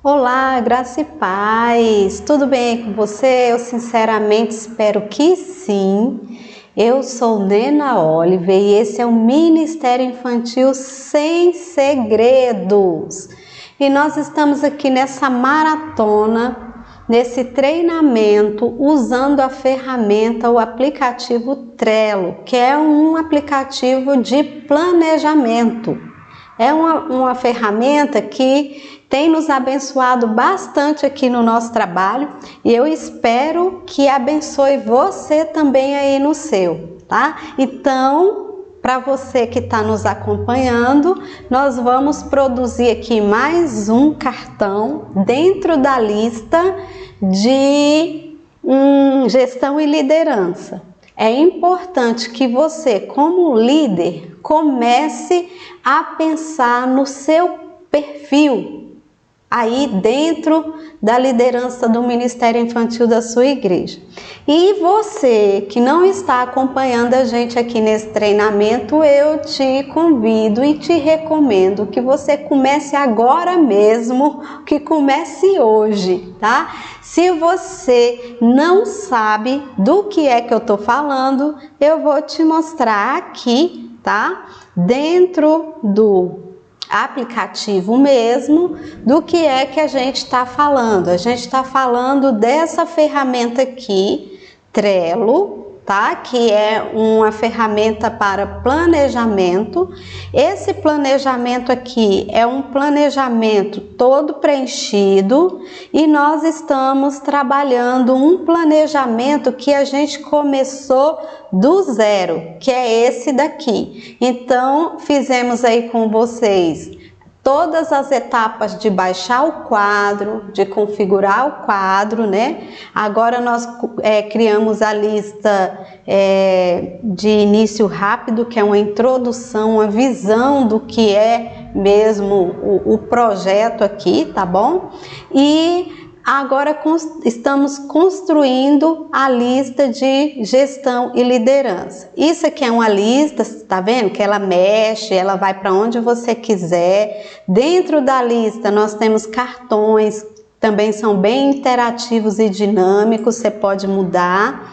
Olá, graça e paz, tudo bem com você? Eu sinceramente espero que sim. Eu sou Nena Oliver e esse é o Ministério Infantil Sem Segredos. E nós estamos aqui nessa maratona, nesse treinamento, usando a ferramenta, o aplicativo Trello, que é um aplicativo de planejamento. É uma ferramenta que tem nos abençoado bastante aqui no nosso trabalho e eu espero que abençoe você também aí no seu, tá? Então, para você que está nos acompanhando, nós vamos produzir aqui mais um cartão dentro da lista de gestão e liderança. É importante que você, como líder, comece a pensar no seu perfil aí dentro da liderança do Ministério Infantil da sua igreja. E você que não está acompanhando a gente aqui nesse treinamento, eu te convido e te recomendo que você comece agora mesmo, que comece hoje, tá? Se você não sabe do que é que eu tô falando, eu vou te mostrar aqui, tá? Dentro do aplicativo mesmo, do que é que a gente está falando. A gente está falando dessa ferramenta aqui, Trello, tá? Que é uma ferramenta para planejamento. Esse planejamento aqui é um planejamento todo preenchido e nós estamos trabalhando um planejamento que a gente começou do zero, que é esse daqui. Então, fizemos aí com vocês todas as etapas de baixar o quadro, de configurar o quadro, né? Agora nós criamos a lista de início rápido, que é uma introdução, uma visão do que é mesmo o projeto aqui, tá bom? E agora estamos construindo a lista de gestão e liderança. Isso aqui é uma lista, tá vendo? Que ela mexe, ela vai para onde você quiser. Dentro da lista nós temos cartões, também são bem interativos e dinâmicos, você pode mudar.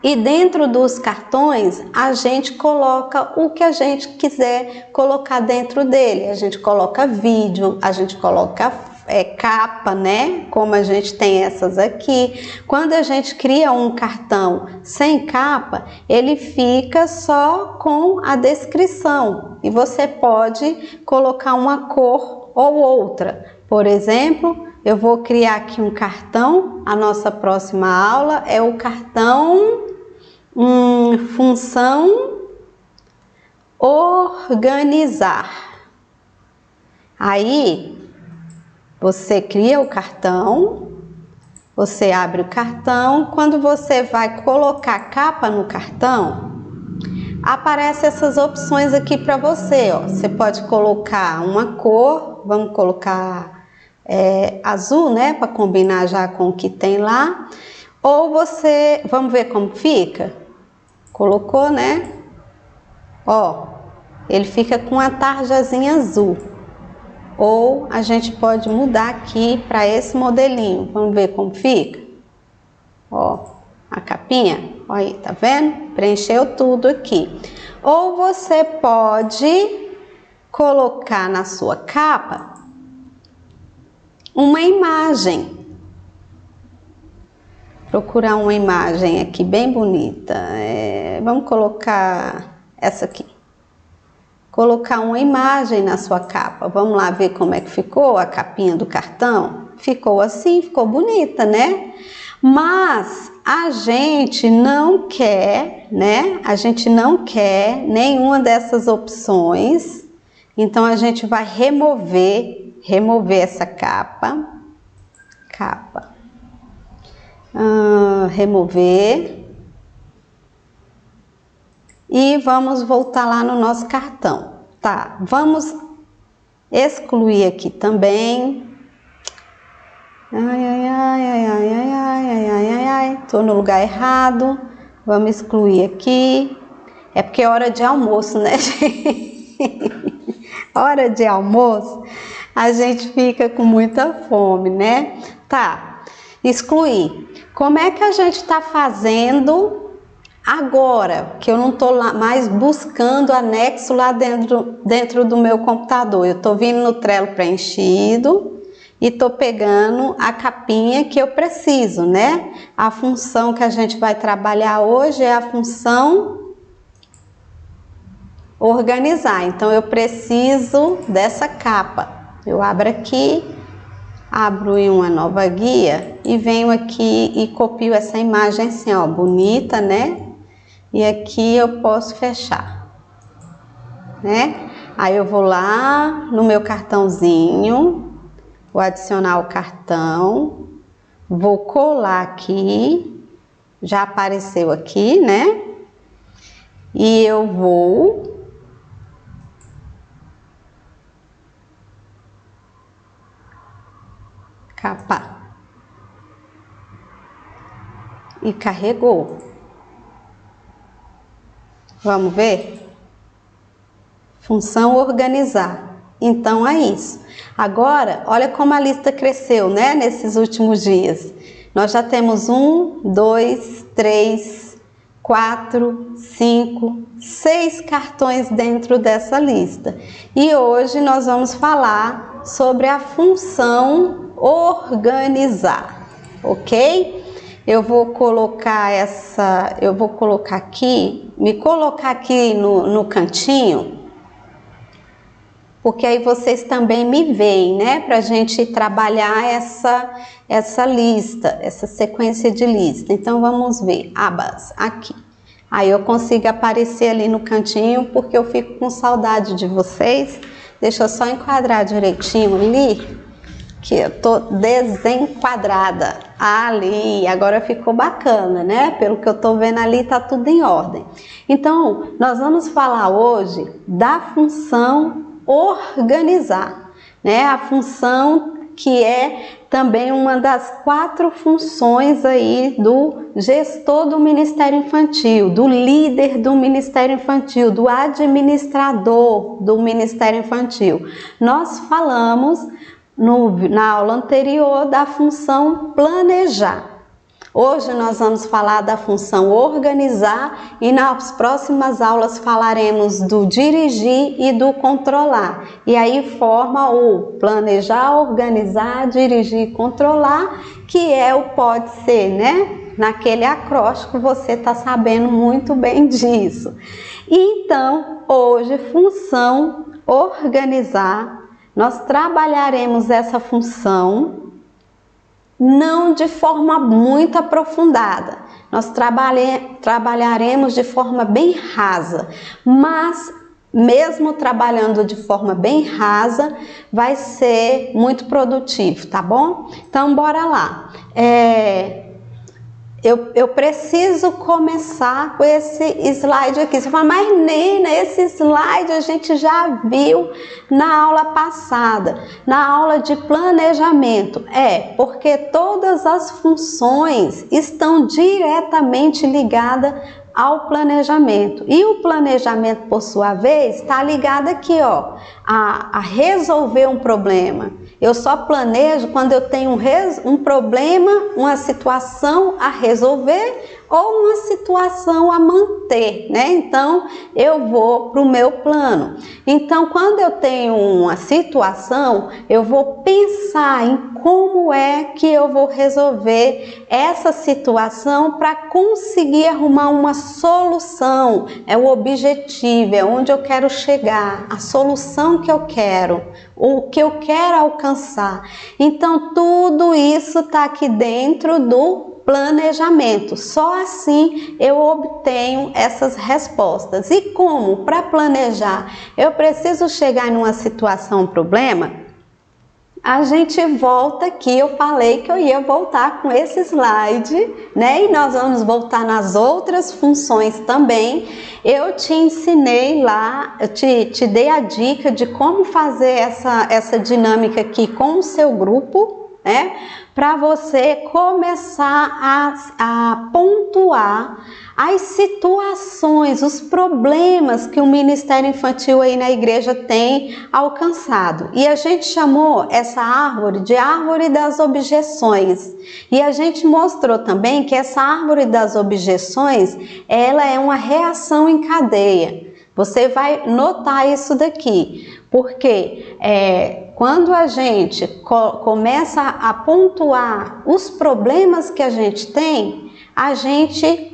E dentro dos cartões, a gente coloca o que a gente quiser colocar dentro dele. A gente coloca vídeo, a gente coloca capa, né? Como a gente tem essas aqui. Quando a gente cria um cartão sem capa, ele fica só com a descrição. E você pode colocar uma cor ou outra. Por exemplo, eu vou criar aqui um cartão. A nossa próxima aula é o cartão função organizar. Aí você cria o cartão, você abre o cartão, quando você vai colocar capa no cartão, aparecem essas opções aqui para você, ó. Você pode colocar uma cor, vamos colocar azul, né, para combinar já com o que tem lá. Ou você, vamos ver como fica? Colocou, né? Ó, ele fica com a tarjazinha azul. Ou a gente pode mudar aqui para esse modelinho. Vamos ver como fica? Ó, a capinha. Olha aí, tá vendo? Preencheu tudo aqui. Ou você pode colocar na sua capa uma imagem. Procurar uma imagem aqui bem bonita. Vamos colocar essa aqui. Colocar uma imagem na sua capa. Vamos lá ver como é que ficou a capinha do cartão? Ficou assim, ficou bonita, né? Mas a gente não quer, né? A gente não quer nenhuma dessas opções. Então a gente vai remover essa capa. Remover. E vamos voltar lá no nosso cartão. Tá, vamos excluir aqui também. Tô no lugar errado. Vamos excluir aqui. É porque é hora de almoço, né, gente? Hora de almoço. A gente fica com muita fome, né? Tá, excluir. Como é que a gente está fazendo agora, que eu não estou mais buscando anexo lá dentro do meu computador? Eu estou vindo no Trello preenchido e estou pegando a capinha que eu preciso, né? A função que a gente vai trabalhar hoje é a função organizar. Então eu preciso dessa capa. Eu abro aqui, abro em uma nova guia e venho aqui e copio essa imagem assim, ó, bonita, né? E aqui eu posso fechar, né? Aí eu vou lá no meu cartãozinho, vou adicionar o cartão, vou colar aqui, já apareceu aqui, né? E eu vou capa e carregou. Vamos ver? Função organizar. Então é isso. Agora, olha como a lista cresceu, né? Nesses últimos dias. Nós já temos 1, 2, 3, 4, 5, 6 cartões dentro dessa lista. E hoje nós vamos falar sobre a função organizar, ok? Eu vou colocar aqui, me colocar aqui no cantinho, porque aí vocês também me veem, né? Pra gente trabalhar essa lista, essa sequência de lista. Então vamos ver, abas, aqui. Aí eu consigo aparecer ali no cantinho, porque eu fico com saudade de vocês. Deixa eu só enquadrar direitinho ali, que eu tô desenquadrada ali, agora ficou bacana, né? Pelo que eu tô vendo ali, tá tudo em ordem. Então, nós vamos falar hoje da função organizar, né? A função que é também uma das 4 funções aí do gestor do Ministério Infantil, do líder do Ministério Infantil, do administrador do Ministério Infantil. Nós falamos na aula anterior da função planejar. Hoje nós vamos falar da função organizar e nas próximas aulas falaremos do dirigir e do controlar. E aí forma o planejar, organizar, dirigir e controlar, que é o pode ser, né? Naquele acróstico você está sabendo muito bem disso. Então, hoje, função organizar, nós trabalharemos essa função não de forma muito aprofundada. Nós trabalharemos de forma bem rasa, mas mesmo trabalhando de forma bem rasa, vai ser muito produtivo, tá bom? Então, bora lá. Eu preciso começar com esse slide aqui. Você fala, mas Nena, esse slide a gente já viu na aula passada, na aula de planejamento. Porque todas as funções estão diretamente ligadas ao planejamento. E o planejamento, por sua vez, está ligado aqui, ó, a resolver um problema. Eu só planejo quando eu tenho um problema, uma situação a resolver ou uma situação a manter, né? Então, eu vou para o meu plano. Então, quando eu tenho uma situação, eu vou pensar em como é que eu vou resolver essa situação para conseguir arrumar uma solução. É o objetivo, é onde eu quero chegar, a solução que eu quero, o que eu quero alcançar. Então, tudo isso está aqui dentro do planejamento. Só assim eu obtenho essas respostas. E como? Para planejar, eu preciso chegar em uma situação, um problema. A gente volta aqui, eu falei que eu ia voltar com esse slide, né? E nós vamos voltar nas outras funções também. Eu te ensinei lá, eu te dei a dica de como fazer essa dinâmica aqui com o seu grupo, né? Para você começar a pontuar as situações, os problemas que o Ministério Infantil aí na igreja tem alcançado. E a gente chamou essa árvore de árvore das objeções. E a gente mostrou também que essa árvore das objeções, ela é uma reação em cadeia. Você vai notar isso daqui, porque quando a gente começa a pontuar os problemas que a gente tem, a gente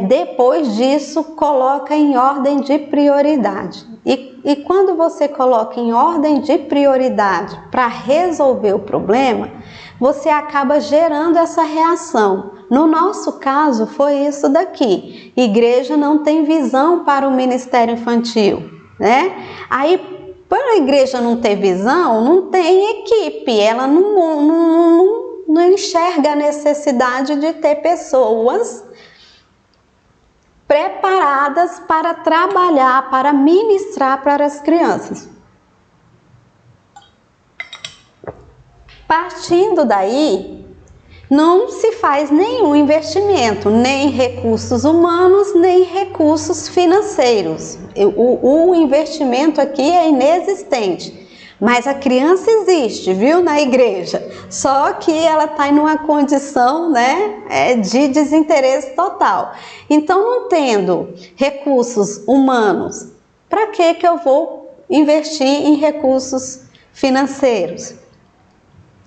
depois disso coloca em ordem de prioridade. E quando você coloca em ordem de prioridade para resolver o problema, você acaba gerando essa reação. No nosso caso foi isso daqui. Igreja não tem visão para o ministério infantil, né? Aí, para a igreja não ter visão, não tem equipe, ela não enxerga a necessidade de ter pessoas preparadas para trabalhar, para ministrar para as crianças. Partindo daí, não se faz nenhum investimento, nem recursos humanos, nem recursos financeiros. O investimento aqui é inexistente. Mas a criança existe, viu, na igreja. Só que ela está em uma condição, né, de desinteresse total. Então, não tendo recursos humanos, para que eu vou investir em recursos financeiros?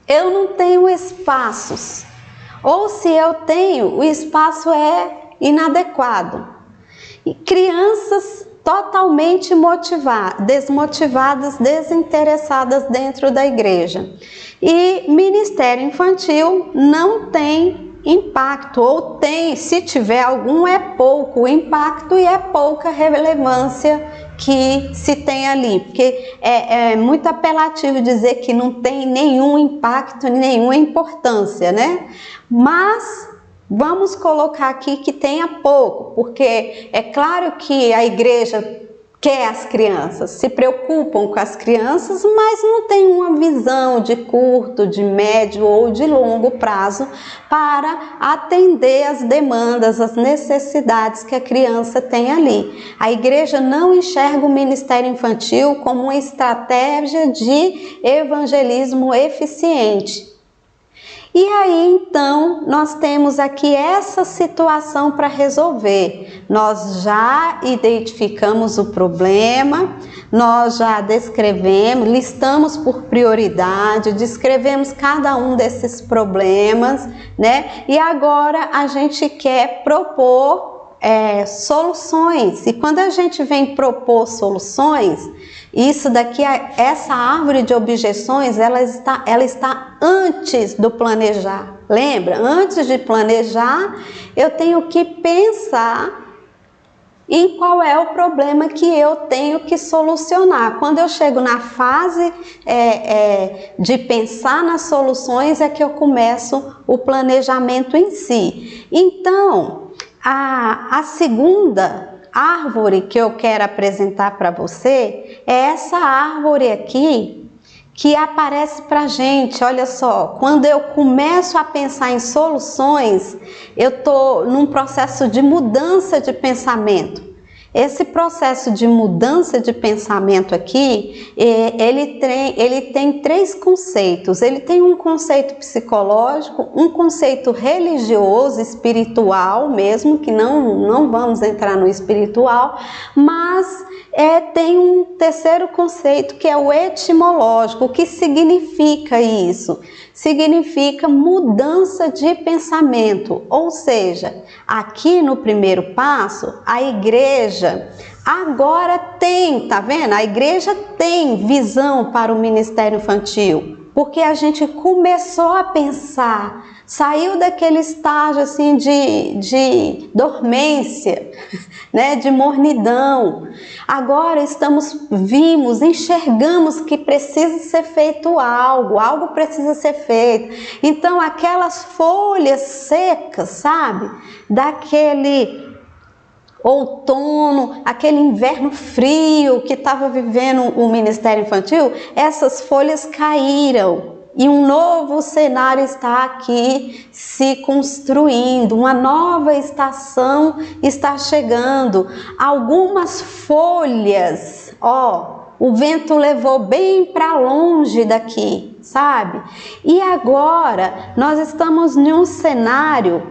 Eu não tenho espaços. Ou se eu tenho, o espaço é inadequado. E crianças totalmente desmotivadas, desinteressadas dentro da igreja. E ministério infantil não tem impacto, ou tem, se tiver algum, é pouco impacto e é pouca relevância que se tem ali, porque é muito apelativo dizer que não tem nenhum impacto, nenhuma importância, né? Mas vamos colocar aqui que tenha pouco, porque é claro que a igreja quer as crianças, se preocupam com as crianças, mas não tem uma visão de curto, de médio ou de longo prazo para atender as demandas, as necessidades que a criança tem ali. A igreja não enxerga o ministério infantil como uma estratégia de evangelismo eficiente. E aí, então, nós temos aqui essa situação para resolver. Nós já identificamos o problema, nós já descrevemos, listamos por prioridade, descrevemos cada um desses problemas, né? E agora a gente quer propor soluções. E quando a gente vem propor soluções, isso daqui, essa árvore de objeções, ela está antes do planejar. Lembra? Antes de planejar, eu tenho que pensar em qual é o problema que eu tenho que solucionar. Quando eu chego na fase de pensar nas soluções, é que eu começo o planejamento em si. Então, a segunda árvore que eu quero apresentar para você é essa árvore aqui que aparece para a gente. Olha só, quando eu começo a pensar em soluções, eu estou num processo de mudança de pensamento. Esse processo de mudança de pensamento aqui, ele tem três conceitos. Ele tem um conceito psicológico, um conceito religioso, espiritual mesmo, que não vamos entrar no espiritual, mas tem um terceiro conceito que é o etimológico. O que significa isso? Significa mudança de pensamento, ou seja, aqui no primeiro passo, a igreja agora tem, tá vendo? A igreja tem visão para o ministério infantil, porque a gente começou a pensar, saiu daquele estágio assim de dormência, né, de mornidão. Agora enxergamos que precisa ser feito algo precisa ser feito. Então aquelas folhas secas, sabe, daquele outono, aquele inverno frio que estava vivendo o ministério infantil, essas folhas caíram. e um novo cenário está aqui se construindo, uma nova estação está chegando. Algumas folhas, ó, o vento levou bem para longe daqui, sabe? E agora nós estamos em um cenário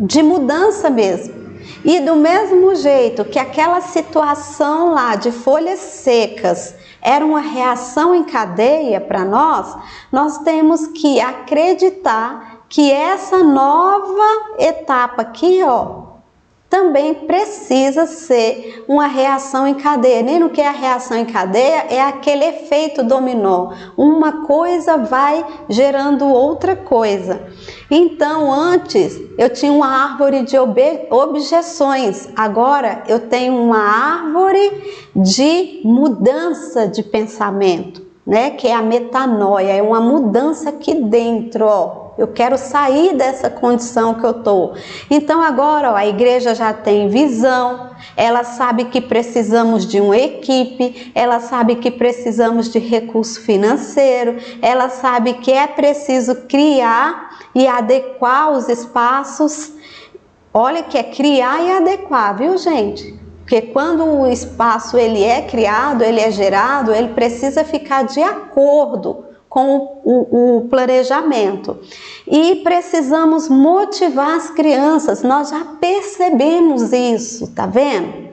de mudança mesmo. E do mesmo jeito que aquela situação lá de folhas secas era uma reação em cadeia para nós temos que acreditar que essa nova etapa aqui, ó, também precisa ser uma reação em cadeia. Nem no que é a reação em cadeia, é aquele efeito dominó. Uma coisa vai gerando outra coisa. Então, antes eu tinha uma árvore de objeções, agora eu tenho uma árvore de mudança de pensamento, né? Que é a metanoia, é uma mudança aqui dentro, ó. Eu quero sair dessa condição que eu tô. Então agora, ó, a igreja já tem visão, ela sabe que precisamos de uma equipe, ela sabe que precisamos de recurso financeiro, ela sabe que é preciso criar e adequar os espaços. Olha que é criar e adequar, viu, gente? Porque quando o espaço ele é criado, ele é gerado, ele precisa ficar de acordo com o planejamento. E precisamos motivar as crianças, nós já percebemos isso, tá vendo?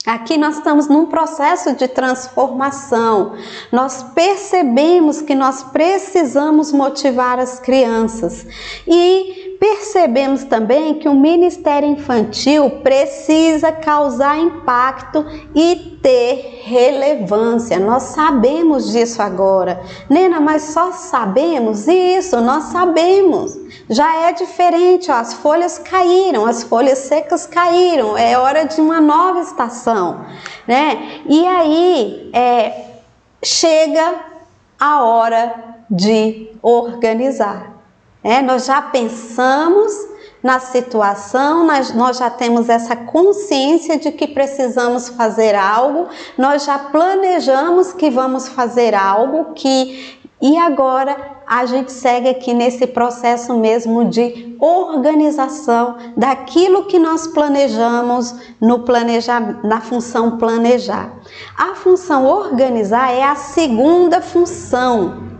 Aqui nós estamos num processo de transformação, nós percebemos que nós precisamos motivar as crianças e percebemos também que o Ministério Infantil precisa causar impacto e ter relevância. Nós sabemos disso agora. Nena, mas só sabemos isso? Nós sabemos. Já é diferente, ó, as folhas caíram, as folhas secas caíram, é hora de uma nova estação, né? E aí chega a hora de organizar. Nós já pensamos na situação, nós já temos essa consciência de que precisamos fazer algo, nós já planejamos que vamos fazer algo e agora a gente segue aqui nesse processo mesmo de organização daquilo que nós planejamos na função planejar. A função organizar é a segunda função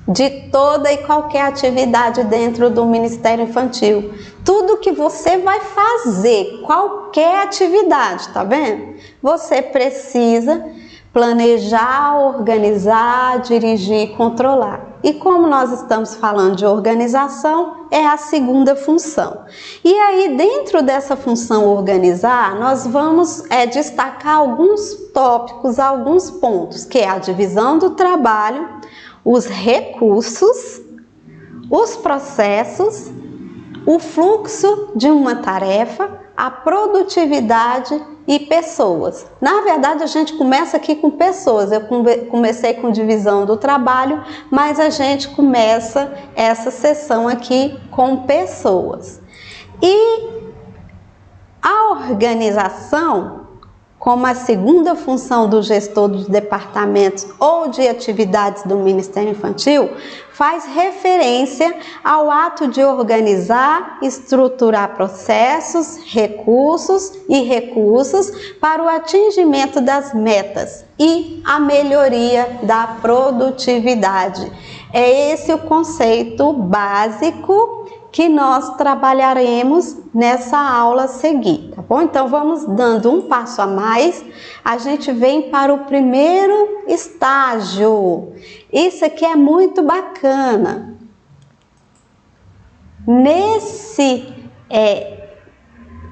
de toda e qualquer atividade dentro do Ministério Infantil. Tudo que você vai fazer, qualquer atividade, tá vendo? Você precisa planejar, organizar, dirigir e controlar. E como nós estamos falando de organização, é a segunda função. E aí, dentro dessa função organizar, nós vamos destacar alguns tópicos, alguns pontos, que é a divisão do trabalho, os recursos, os processos, o fluxo de uma tarefa, a produtividade e pessoas. Na verdade, a gente começa aqui com pessoas. Eu comecei com divisão do trabalho, mas a gente começa essa sessão aqui com pessoas. E a organização, como a segunda função do gestor dos departamentos ou de atividades do Ministério Infantil, faz referência ao ato de organizar, estruturar processos, recursos para o atingimento das metas e a melhoria da produtividade. É esse o conceito básico que nós trabalharemos nessa aula a seguir, tá bom? Então vamos dando um passo a mais, a gente vem para o primeiro estágio. Isso aqui é muito bacana. Nesse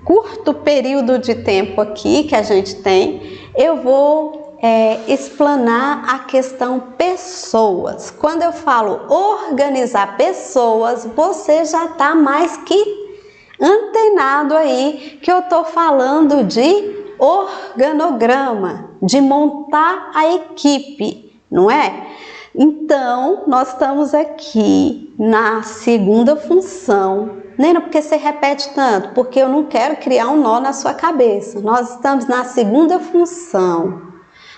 curto período de tempo aqui que a gente tem, eu vou explanar a questão pessoas. Quando eu falo organizar pessoas, você já está mais que antenado aí que eu estou falando de organograma, de montar a equipe, não é? Então, nós estamos aqui na segunda função. Nena, por que você repete tanto? Porque eu não quero criar um nó na sua cabeça. Nós estamos na segunda função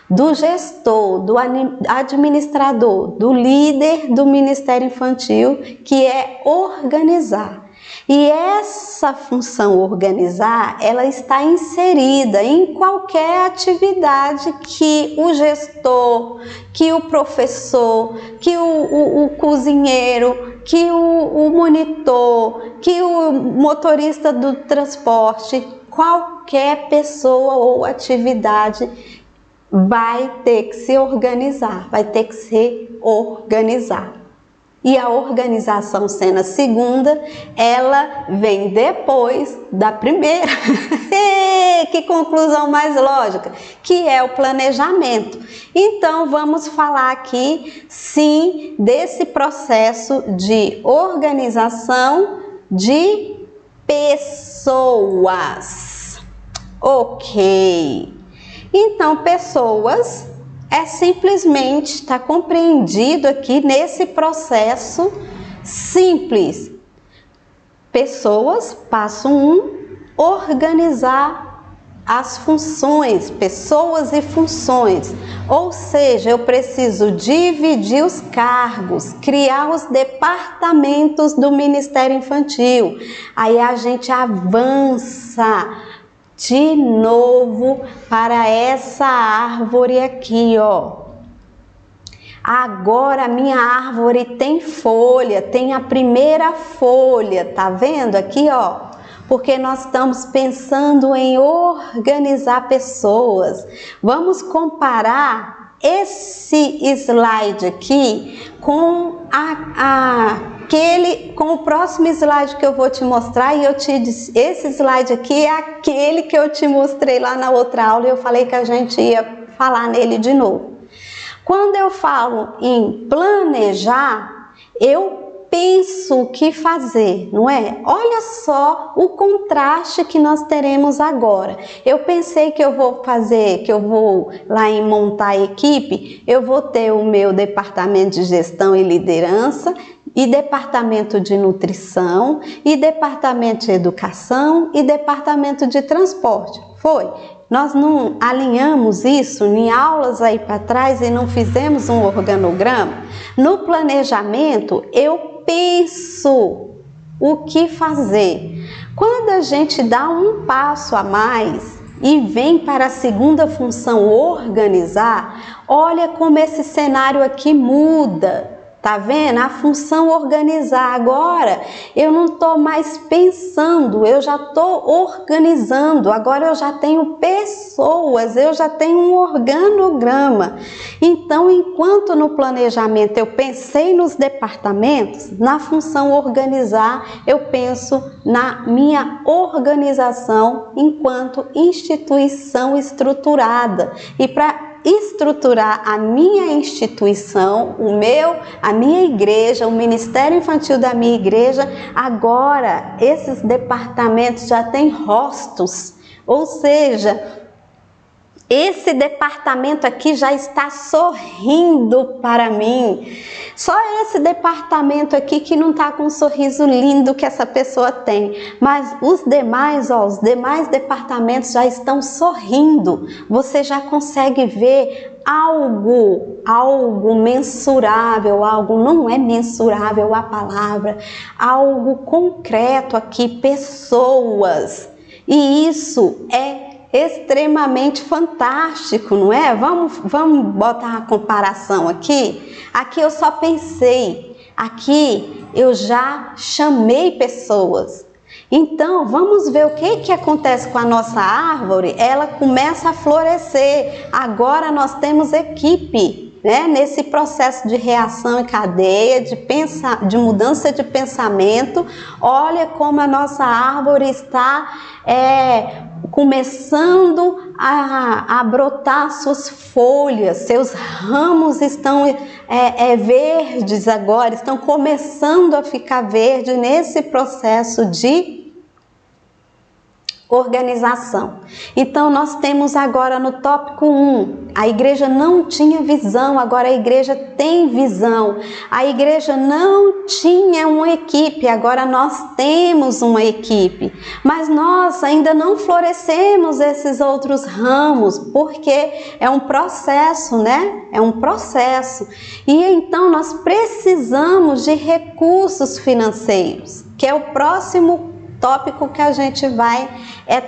do gestor, do administrador, do líder do Ministério Infantil, que é organizar. E essa função organizar, ela está inserida em qualquer atividade que o gestor, que o professor, que o cozinheiro, que o monitor, que o motorista do transporte, qualquer pessoa ou atividade vai ter que se organizar, vai ter que se organizar. E a organização, sendo a segunda, ela vem depois da primeira. Que conclusão mais lógica, que é o planejamento. Então, vamos falar aqui, sim, desse processo de organização de pessoas. Ok. Então, pessoas é simplesmente, está compreendido aqui nesse processo simples. Pessoas, passo 1, organizar as funções, pessoas e funções. Ou seja, eu preciso dividir os cargos, criar os departamentos do Ministério Infantil. Aí a gente avança de novo para essa árvore aqui, ó. Agora a minha árvore tem folha, tem a primeira folha, tá vendo aqui, ó? Porque nós estamos pensando em organizar pessoas. Vamos comparar esse slide aqui com com o próximo slide que eu vou te mostrar, e esse slide aqui é aquele que eu te mostrei lá na outra aula e eu falei que a gente ia falar nele de novo. Quando eu falo em planejar, eu penso o que fazer, não é? Olha só o contraste que nós teremos agora. Eu pensei que eu vou lá em montar a equipe, eu vou ter o meu departamento de gestão e liderança, e departamento de nutrição, e departamento de educação, e departamento de transporte. Foi? Nós não alinhamos isso em aulas aí para trás e não fizemos um organograma? No planejamento, eu penso o que fazer. Quando a gente dá um passo a mais e vem para a segunda função, organizar, olha como esse cenário aqui muda. Tá vendo? A função organizar. Agora eu não estou mais pensando, eu já estou organizando. Agora eu já tenho pessoas, eu já tenho um organograma. Então, enquanto no planejamento eu pensei nos departamentos, na função organizar, eu penso na minha organização enquanto instituição estruturada. E para estruturar a minha instituição, a minha igreja, o Ministério Infantil da minha igreja, agora esses departamentos já têm rostos, ou seja, esse departamento aqui já está sorrindo para mim. Só esse departamento aqui que não está com um sorriso lindo que essa pessoa tem. Mas os demais departamentos já estão sorrindo. Você já consegue ver algo mensurável, não é mensurável a palavra, algo concreto aqui, pessoas. E isso é extremamente fantástico, não é? Vamos botar a comparação aqui. Aqui eu só pensei, aqui eu já chamei pessoas. Então, vamos ver o que acontece com a nossa árvore. Ela começa a florescer. Agora nós temos equipe, né? Nesse processo de reação em cadeia, de mudança de pensamento. Olha como a nossa árvore está começando a brotar suas folhas, seus ramos estão verdes agora, estão começando a ficar verde nesse processo de organização. Então nós temos agora no tópico 1, a igreja não tinha visão, agora a igreja tem visão. A igreja não tinha uma equipe, agora nós temos uma equipe. Mas nós ainda não florescemos esses outros ramos, porque é um processo, né? É um processo. E então nós precisamos de recursos financeiros, que é o próximo tópico que a gente vai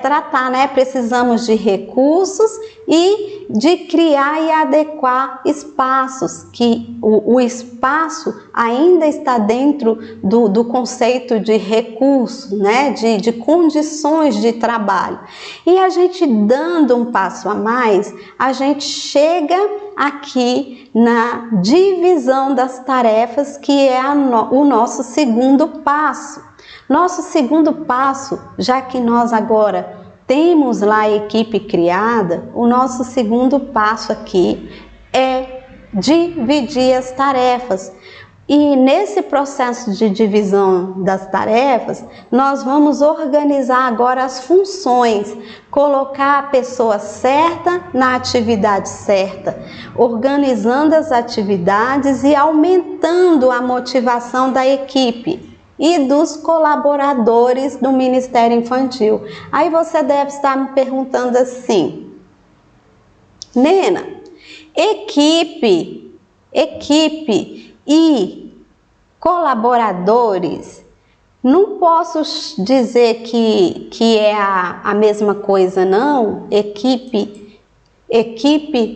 tratar, né? Precisamos de recursos e de criar e adequar espaços, que o espaço ainda está dentro do conceito de recurso, né? De condições de trabalho. E a gente dando um passo a mais, a gente chega aqui na divisão das tarefas, que é o nosso segundo passo. Nosso segundo passo, já que nós agora temos lá a equipe criada, o nosso segundo passo aqui é dividir as tarefas. E nesse processo de divisão das tarefas, nós vamos organizar agora as funções, colocar a pessoa certa na atividade certa, organizando as atividades e aumentando a motivação da equipe e dos colaboradores do Ministério Infantil. Aí você deve estar me perguntando assim: Nena, equipe e colaboradores, não posso dizer que é a mesma coisa, não? Equipe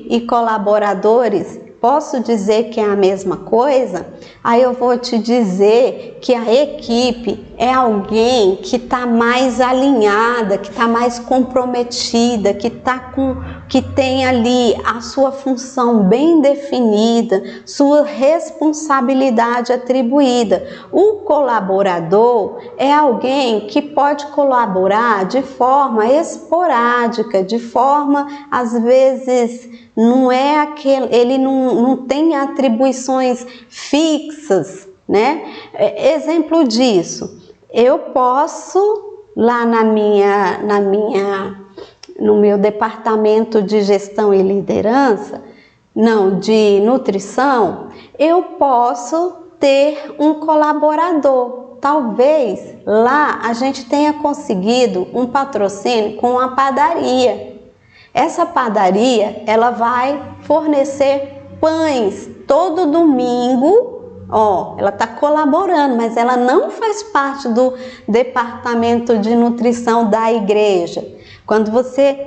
e colaboradores, posso dizer que é a mesma coisa? Aí eu vou te dizer que a equipe é alguém que está mais alinhada, que está mais comprometida, que tem ali a sua função bem definida, sua responsabilidade atribuída. O colaborador é alguém que pode colaborar de forma esporádica, de forma, às vezes, ele não tem atribuições fixas, né? Exemplo disso, eu posso lá no meu departamento de gestão e liderança, de nutrição, eu posso ter um colaborador. Talvez lá a gente tenha conseguido um patrocínio com uma padaria. Essa padaria, ela vai fornecer pães todo domingo. Ela está colaborando, mas ela não faz parte do departamento de nutrição da igreja. Quando você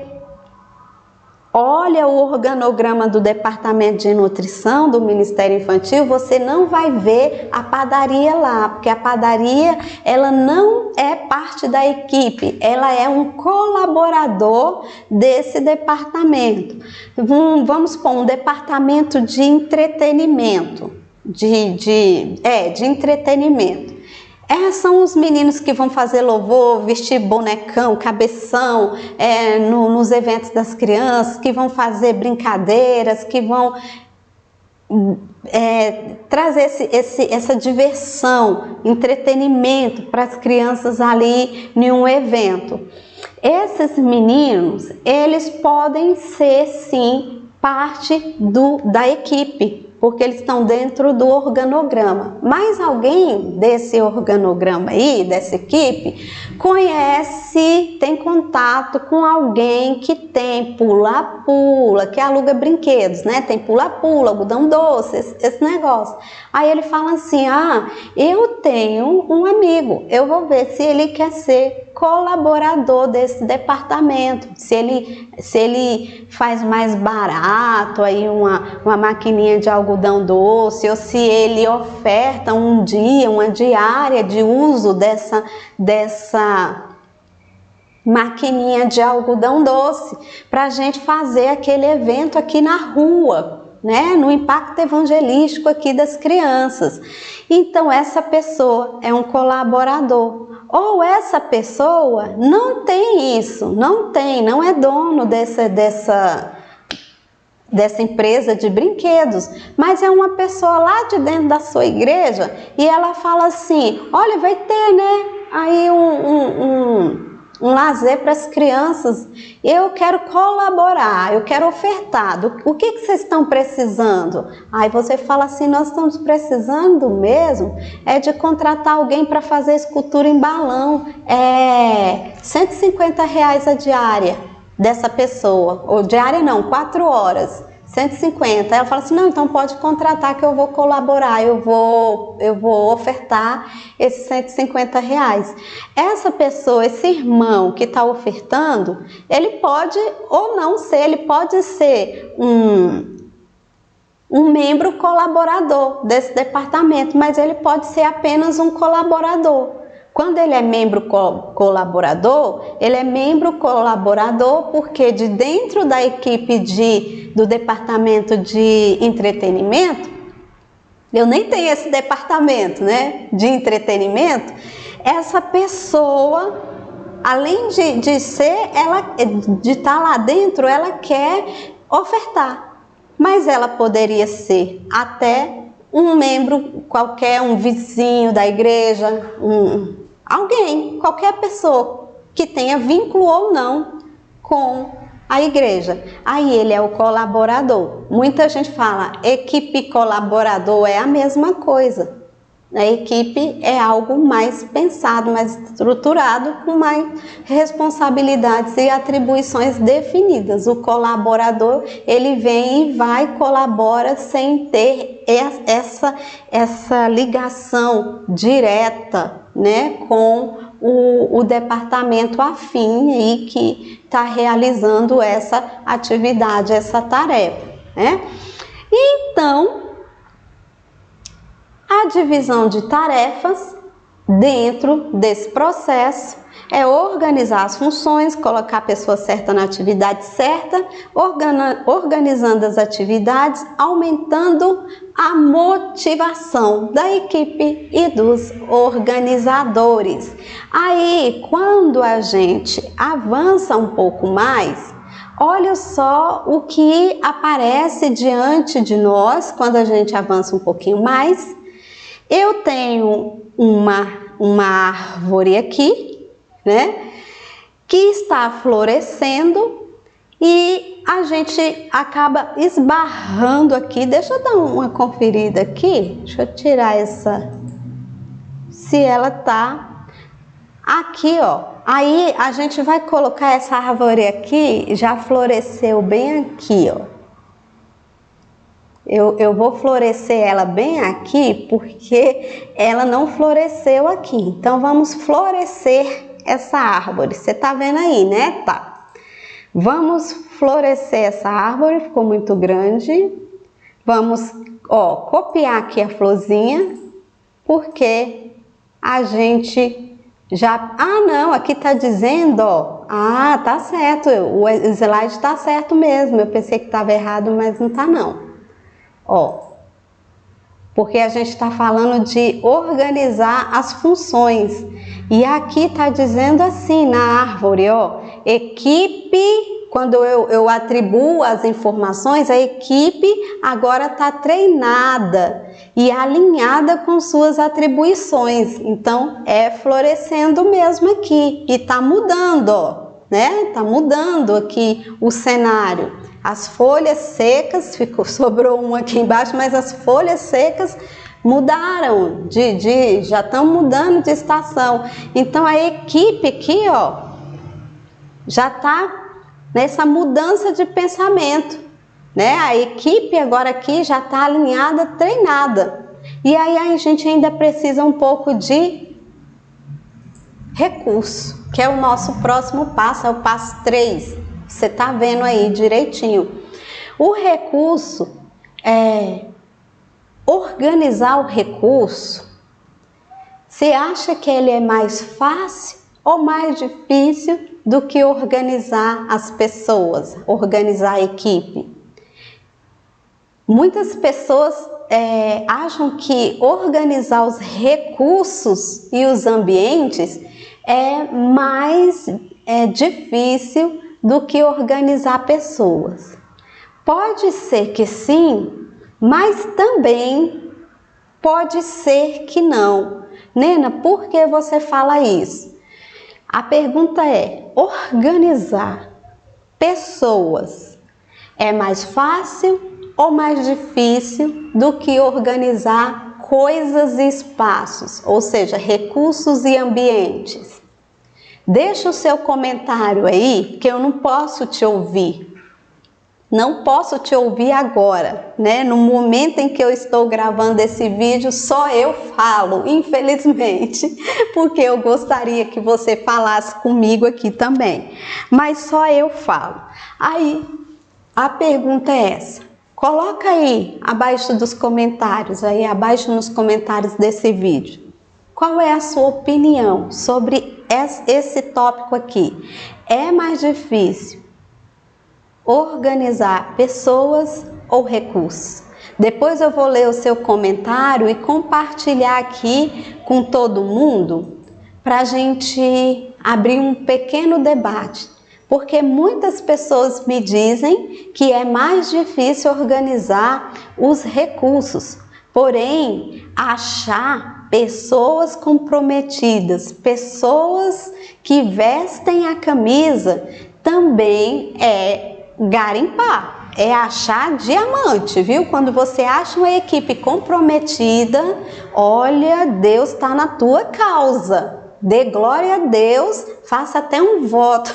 olha o organograma do departamento de nutrição do Ministério Infantil, você não vai ver a padaria lá, porque a padaria, ela não é parte da equipe, ela é um colaborador desse departamento. Vamos supor, um departamento de entretenimento, de entretenimento. São os meninos que vão fazer louvor, vestir bonecão, cabeção, nos eventos das crianças, que vão fazer brincadeiras, que vão trazer essa diversão, entretenimento para as crianças ali em um evento. Esses meninos, eles podem ser sim parte da equipe, porque eles estão dentro do organograma. Mas alguém desse organograma aí, dessa equipe, tem contato com alguém que tem pula-pula, que aluga brinquedos, né? Tem pula-pula, algodão doce, esse negócio. Aí ele fala assim: eu tenho um amigo, eu vou ver se ele quer ser colaborador desse departamento, se ele faz mais barato aí uma maquininha de algodão doce, ou se ele oferta uma diária de uso dessa maquininha de algodão doce para a gente fazer aquele evento aqui na rua, né? No impacto evangelístico aqui das crianças. Então essa pessoa é um colaborador. Ou essa pessoa não tem isso, não é dono dessa empresa de brinquedos, mas é uma pessoa lá de dentro da sua igreja e ela fala assim: olha, vai ter, né, aí um lazer para as crianças. Eu quero colaborar, eu quero ofertar. O que vocês estão precisando? Aí você fala assim, nós estamos precisando mesmo é de contratar alguém para fazer escultura em balão. É R$150 a diária dessa pessoa. Ou diária não, 4 horas. 150. Ela fala assim, não, então pode contratar que eu vou colaborar, eu vou ofertar esses R$150. Essa pessoa, esse irmão que está ofertando, ele pode ou não ser, ele pode ser um membro colaborador desse departamento, mas ele pode ser apenas um colaborador. Quando ele é membro colaborador, ele é membro colaborador porque de dentro da equipe do departamento de entretenimento, eu nem tenho esse departamento, né, de entretenimento, essa pessoa, além de estar lá dentro, ela quer ofertar, mas ela poderia ser até um membro qualquer, um vizinho da igreja, alguém, qualquer pessoa que tenha vínculo ou não com a igreja. Aí ele é o colaborador. Muita gente fala, equipe colaborador é a mesma coisa. A equipe é algo mais pensado, mais estruturado, com mais responsabilidades e atribuições definidas. O colaborador, ele vem e vai, colabora sem ter essa ligação direta, né, com o departamento afim aí que está realizando essa atividade, essa tarefa, né? Então, a divisão de tarefas dentro desse processo é organizar as funções, colocar a pessoa certa na atividade certa, organizando as atividades, aumentando a motivação da equipe e dos organizadores. Aí, quando a gente avança um pouco mais, olha só o que aparece diante de nós quando a gente avança um pouquinho mais. Eu tenho uma árvore aqui, né, que está florescendo e a gente acaba esbarrando aqui. Deixa eu dar uma conferida aqui, deixa eu tirar essa, se ela tá aqui, ó. Aí a gente vai colocar essa árvore aqui, já floresceu bem aqui, ó. Eu vou florescer ela bem aqui porque ela não floresceu aqui. Então vamos florescer essa árvore. Você tá vendo aí, né? Tá. Vamos florescer essa árvore, ficou muito grande. Vamos, ó, copiar aqui a florzinha, porque a gente já... Ah, não, aqui tá dizendo, ó. Ah, tá certo, o slide tá certo mesmo. Eu pensei que tava errado, mas não tá não. Ó, porque a gente está falando de organizar as funções. E aqui está dizendo assim na árvore, ó, equipe, quando eu atribuo as informações, a equipe agora está treinada e alinhada com suas atribuições. Então, é florescendo mesmo aqui. E está mudando, ó, né? Está mudando aqui o cenário. As folhas secas, sobrou um aqui embaixo, mas as folhas secas mudaram, já estão mudando de estação. Então a equipe aqui, ó, já está nessa mudança de pensamento, né? A equipe agora aqui já está alinhada, treinada. E aí a gente ainda precisa um pouco de recurso, que é o nosso próximo passo, é o passo 3. Você está vendo aí direitinho. O recurso é organizar o recurso. Você acha que ele é mais fácil ou mais difícil do que organizar as pessoas, organizar a equipe? Muitas pessoas acham que organizar os recursos e os ambientes é mais difícil do que organizar pessoas. Pode ser que sim, mas também pode ser que não. Nena, por que você fala isso? A pergunta é, organizar pessoas é mais fácil ou mais difícil do que organizar coisas e espaços, ou seja, recursos e ambientes? Deixa o seu comentário aí, que eu não posso te ouvir. Não posso te ouvir agora, né? No momento em que eu estou gravando esse vídeo, só eu falo, infelizmente, porque eu gostaria que você falasse comigo aqui também, mas só eu falo. Aí, a pergunta é essa. Coloca aí abaixo dos comentários, aí abaixo nos comentários desse vídeo. Qual é a sua opinião sobre esse tópico aqui? É mais difícil organizar pessoas ou recursos? Depois eu vou ler o seu comentário e compartilhar aqui com todo mundo para a gente abrir um pequeno debate, porque muitas pessoas me dizem que é mais difícil organizar os recursos, porém achar pessoas comprometidas, pessoas que vestem a camisa, também é garimpar, é achar diamante, viu? Quando você acha uma equipe comprometida, olha, Deus está na tua causa. Dê glória a Deus, faça até um voto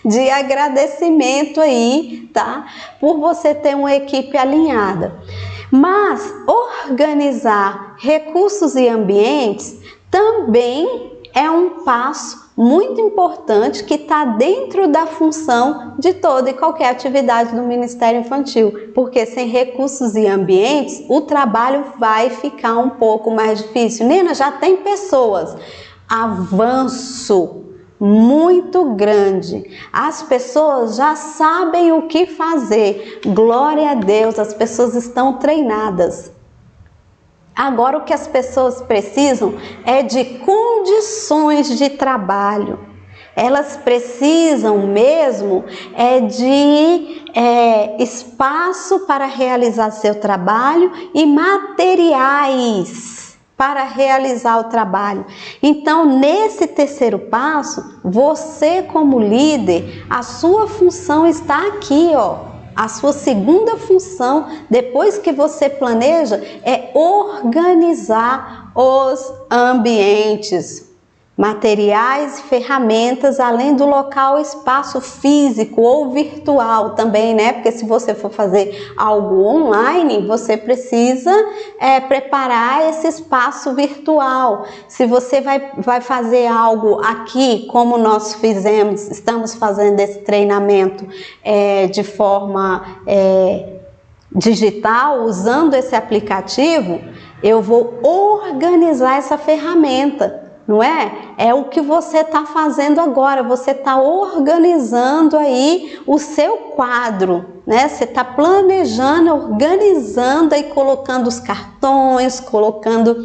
de agradecimento aí, tá? Por você ter uma equipe alinhada. Mas organizar recursos e ambientes também é um passo muito importante que está dentro da função de toda e qualquer atividade do Ministério Infantil, porque sem recursos e ambientes o trabalho vai ficar um pouco mais difícil. Nina, já tem pessoas, avanço muito grande, as pessoas já sabem o que fazer, glória a Deus, as pessoas estão treinadas. Agora o que as pessoas precisam é de condições de trabalho. Elas precisam mesmo de espaço para realizar seu trabalho e materiais para realizar o trabalho. Então, nesse terceiro passo, você como líder, a sua função está aqui, ó. A sua segunda função, depois que você planeja, é organizar os ambientes, materiais e ferramentas, além do local, espaço físico ou virtual também, né? Porque se você for fazer algo online, você precisa preparar esse espaço virtual. Se você vai fazer algo aqui, como nós estamos fazendo esse treinamento de forma digital, usando esse aplicativo, eu vou organizar essa ferramenta. Não é? É o que você está fazendo agora, você está organizando aí o seu quadro, né? Você está planejando, organizando aí, colocando os cartões, colocando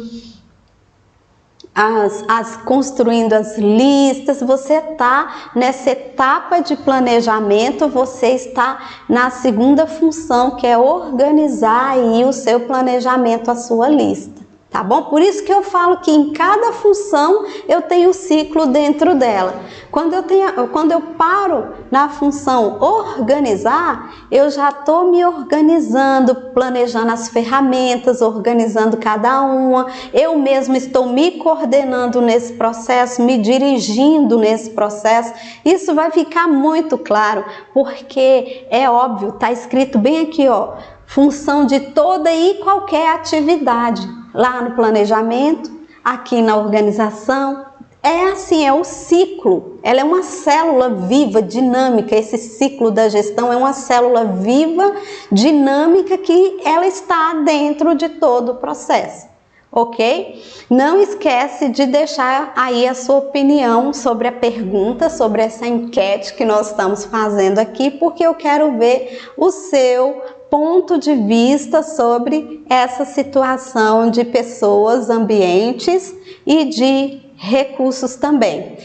construindo as listas. Você está nessa etapa de planejamento, você está na segunda função, que é organizar aí o seu planejamento, a sua lista. Tá bom? Por isso que eu falo que em cada função eu tenho ciclo dentro dela. Quando eu paro na função organizar, eu já estou me organizando, planejando as ferramentas, organizando cada uma. Eu mesmo estou me coordenando nesse processo, me dirigindo nesse processo. Isso vai ficar muito claro, porque é óbvio, está escrito bem aqui, ó, função de toda e qualquer atividade. Lá no planejamento, aqui na organização, é assim, é o ciclo. Ela é uma célula viva, dinâmica. Esse ciclo da gestão é uma célula viva, dinâmica, que ela está dentro de todo o processo, ok? Não esquece de deixar aí a sua opinião sobre a pergunta, sobre essa enquete que nós estamos fazendo aqui, porque eu quero ver o seu ponto de vista sobre essa situação de pessoas, ambientes e de recursos também.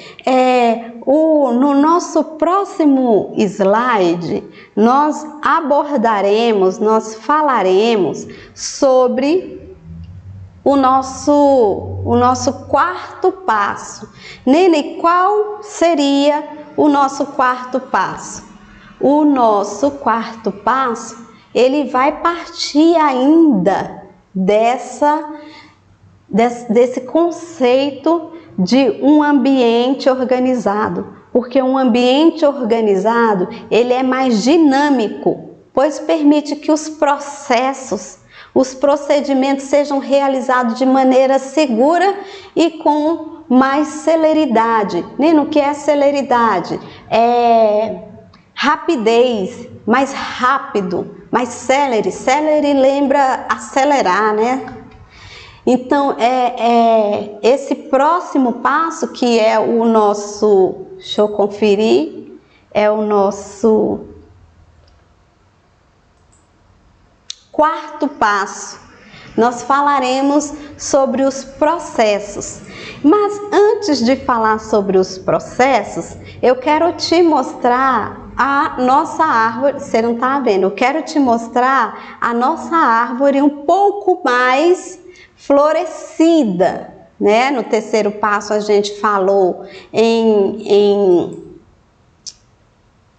No nosso próximo slide, nós falaremos sobre o nosso quarto passo. Nele, qual seria o nosso quarto passo? O nosso quarto passo, ele vai partir ainda desse conceito de um ambiente organizado, porque um ambiente organizado, ele é mais dinâmico, pois permite que os processos, os procedimentos sejam realizados de maneira segura e com mais celeridade. Nino, o que é celeridade? É rapidez, mais rápido, mais célere. Célere lembra acelerar, né? Então, esse próximo passo, que é o nosso, deixa eu conferir, é o nosso quarto passo. Nós falaremos sobre os processos. Mas antes de falar sobre os processos, eu quero te mostrar a nossa árvore. Você não está vendo? Eu quero te mostrar a nossa árvore um pouco mais florescida, né? No terceiro passo a gente falou em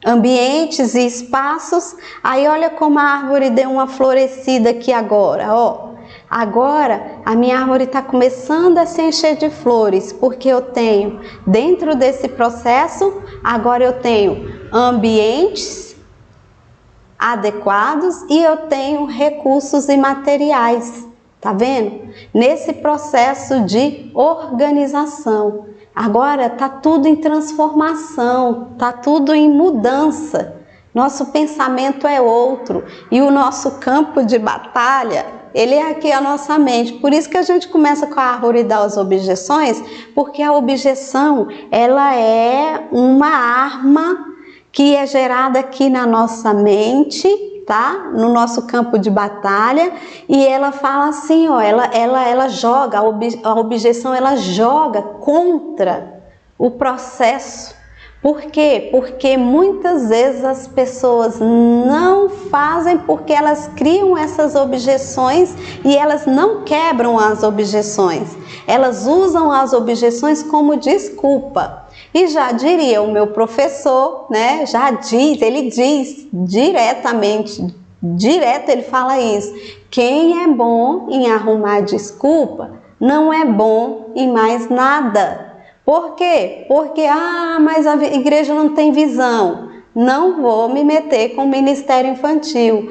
ambientes e espaços. Aí olha como a árvore deu uma florescida aqui agora, ó. Agora a minha árvore está começando a se encher de flores, porque eu tenho, dentro desse processo, agora eu tenho ambientes adequados e eu tenho recursos e materiais. Tá vendo? Nesse processo de organização. Agora tá tudo em transformação, tá tudo em mudança. Nosso pensamento é outro e o nosso campo de batalha, ele é aqui a nossa mente. Por isso que a gente começa com a árvore das objeções, porque a objeção, ela é uma arma que é gerada aqui na nossa mente, tá? No nosso campo de batalha, e ela fala assim, ó, ela joga, a objeção, ela joga contra o processo. Por quê? Porque muitas vezes as pessoas não fazem porque elas criam essas objeções e elas não quebram as objeções. Elas usam as objeções como desculpa. E já diria o meu professor, né? Ele diz diretamente, direto ele fala isso. Quem é bom em arrumar desculpa não é bom em mais nada. Por quê? Porque, mas a igreja não tem visão. Não vou me meter com o ministério infantil.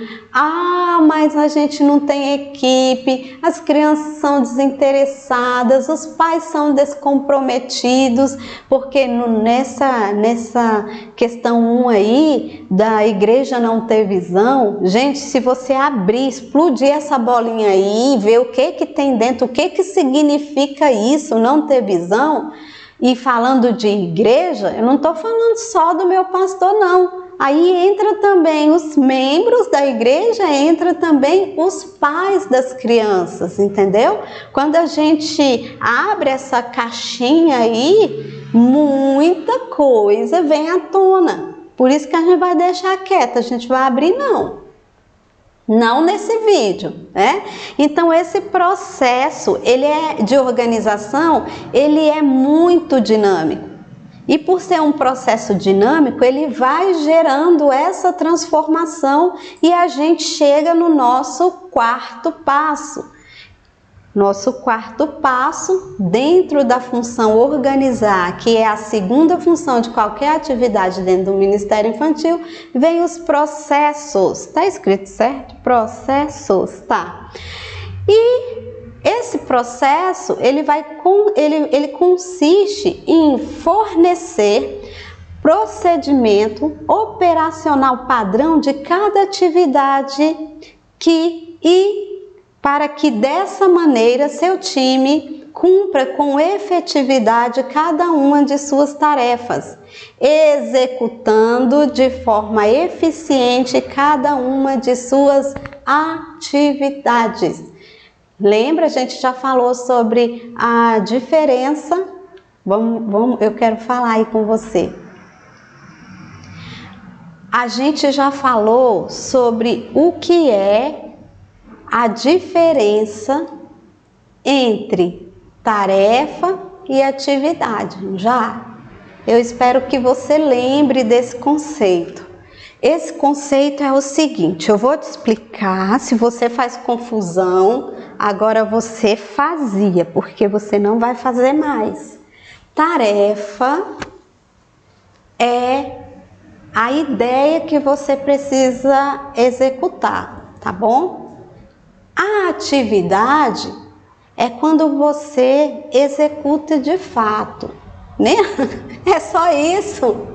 Mas a gente não tem equipe, as crianças são desinteressadas, os pais são descomprometidos, porque nessa questão 1 aí, da igreja não ter visão, gente, se você abrir, explodir essa bolinha aí, ver o que tem dentro, o que significa isso, não ter visão. E falando de igreja, eu não estou falando só do meu pastor, não. Aí entra também os membros da igreja, entra também os pais das crianças, entendeu? Quando a gente abre essa caixinha aí, muita coisa vem à tona. Por isso que a gente vai deixar quieta, a gente vai abrir não nesse vídeo, né? Então esse processo, ele é de organização, ele é muito dinâmico. E por ser um processo dinâmico, ele vai gerando essa transformação e a gente chega no nosso quarto passo. Nosso quarto passo, dentro da função organizar, que é a segunda função de qualquer atividade dentro do Ministério Infantil, vem os processos. Tá escrito certo? Processos, tá. E esse processo, ele consiste em fornecer procedimento operacional padrão de cada atividade para que dessa maneira seu time cumpra com efetividade cada uma de suas tarefas, executando de forma eficiente cada uma de suas atividades. Lembra, a gente já falou sobre a diferença. Eu quero falar aí com você. A gente já falou sobre o que é a diferença entre tarefa e atividade, já? eu espero que você lembre desse conceito. Esse conceito é o seguinte, eu vou te explicar, se você faz confusão, agora você fazia, porque você não vai fazer mais. Tarefa é a ideia que você precisa executar, tá bom? A atividade é quando você executa de fato, né? É só isso.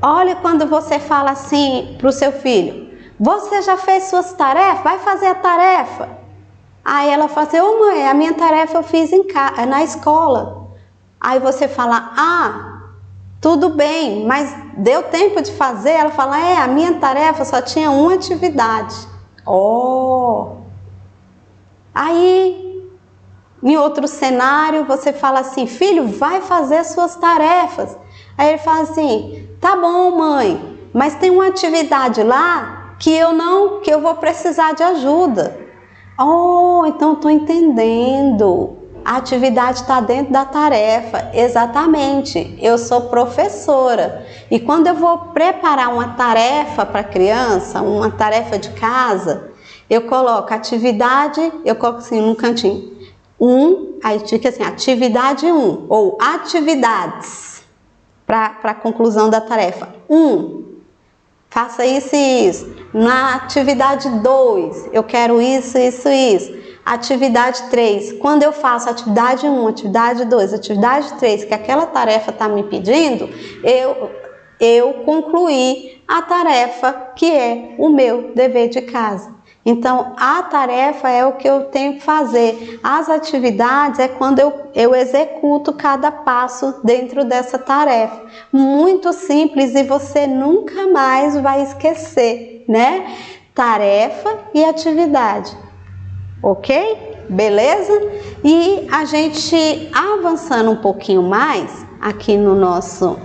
Olha quando você fala assim para o seu filho, você já fez suas tarefas? Vai fazer a tarefa. Aí ela fala assim, ô mãe, a minha tarefa eu fiz na escola. Aí você fala, tudo bem, mas deu tempo de fazer? Ela fala, a minha tarefa só tinha uma atividade. Aí, em outro cenário, você fala assim, filho, vai fazer suas tarefas. Aí ele fala assim, tá bom, mãe, mas tem uma atividade lá que eu vou precisar de ajuda. Então estou entendendo. A atividade está dentro da tarefa. Exatamente, eu sou professora. E quando eu vou preparar uma tarefa para a criança, uma tarefa de casa, eu coloco atividade, eu coloco assim num cantinho. Aí fica assim, atividade 1, ou atividades. Para a conclusão da tarefa. 1, faça isso e isso. Na atividade 2, eu quero isso, isso, isso. Atividade 3, quando eu faço atividade 1, atividade 2, atividade 3, que aquela tarefa está me pedindo, eu concluí a tarefa que é o meu dever de casa. Então, a tarefa é o que eu tenho que fazer. As atividades é quando eu executo cada passo dentro dessa tarefa. Muito simples e você nunca mais vai esquecer, né? Tarefa e atividade. Ok? Beleza? E a gente avançando um pouquinho mais aqui no nosso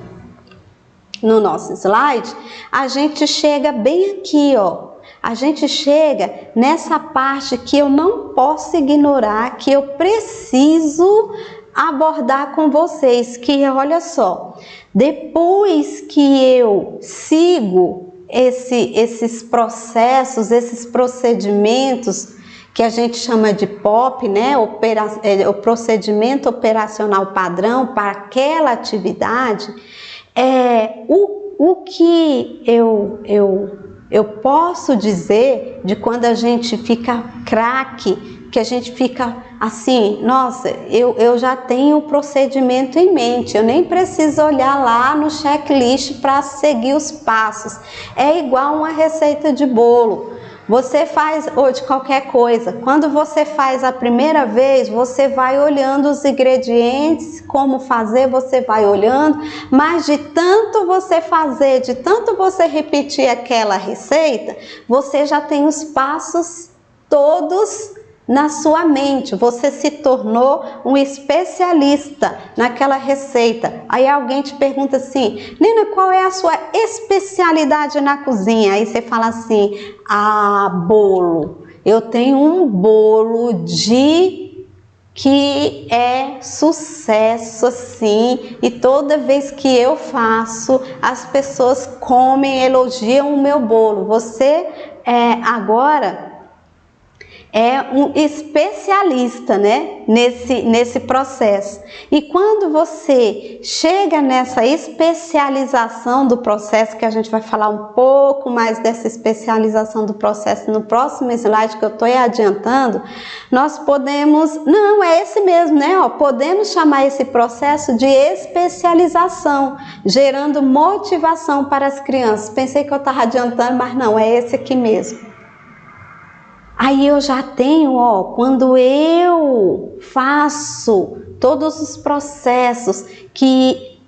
slide, a gente chega bem aqui, ó. A gente chega nessa parte que eu não posso ignorar, que eu preciso abordar com vocês, que olha só, depois que eu sigo esses processos, esses procedimentos que a gente chama de POP, né? O procedimento operacional padrão para aquela atividade, o que eu posso dizer de quando a gente fica craque, que a gente fica assim, nossa, eu já tenho o procedimento em mente, eu nem preciso olhar lá no checklist para seguir os passos. É igual uma receita de bolo. Você faz, ou de qualquer coisa, quando você faz a primeira vez, você vai olhando os ingredientes, como fazer, você vai olhando, mas de tanto você fazer, de tanto você repetir aquela receita, você já tem os passos todos na sua mente, você se tornou um especialista naquela receita. Aí alguém te pergunta assim, Nina, qual é a sua especialidade na cozinha? Aí você fala assim, bolo. Eu tenho um bolo que é sucesso assim, e toda vez que eu faço, as pessoas comem, elogiam o meu bolo. Você agora é um especialista, né, nesse processo. E quando você chega nessa especialização do processo, que a gente vai falar um pouco mais dessa especialização do processo no próximo slide que eu estou adiantando, nós podemos, não, é esse mesmo, né, podemos chamar esse processo de especialização, gerando motivação para as crianças. Pensei que eu estava adiantando, mas não, é esse aqui mesmo. Aí eu já tenho, quando eu faço todos os processos que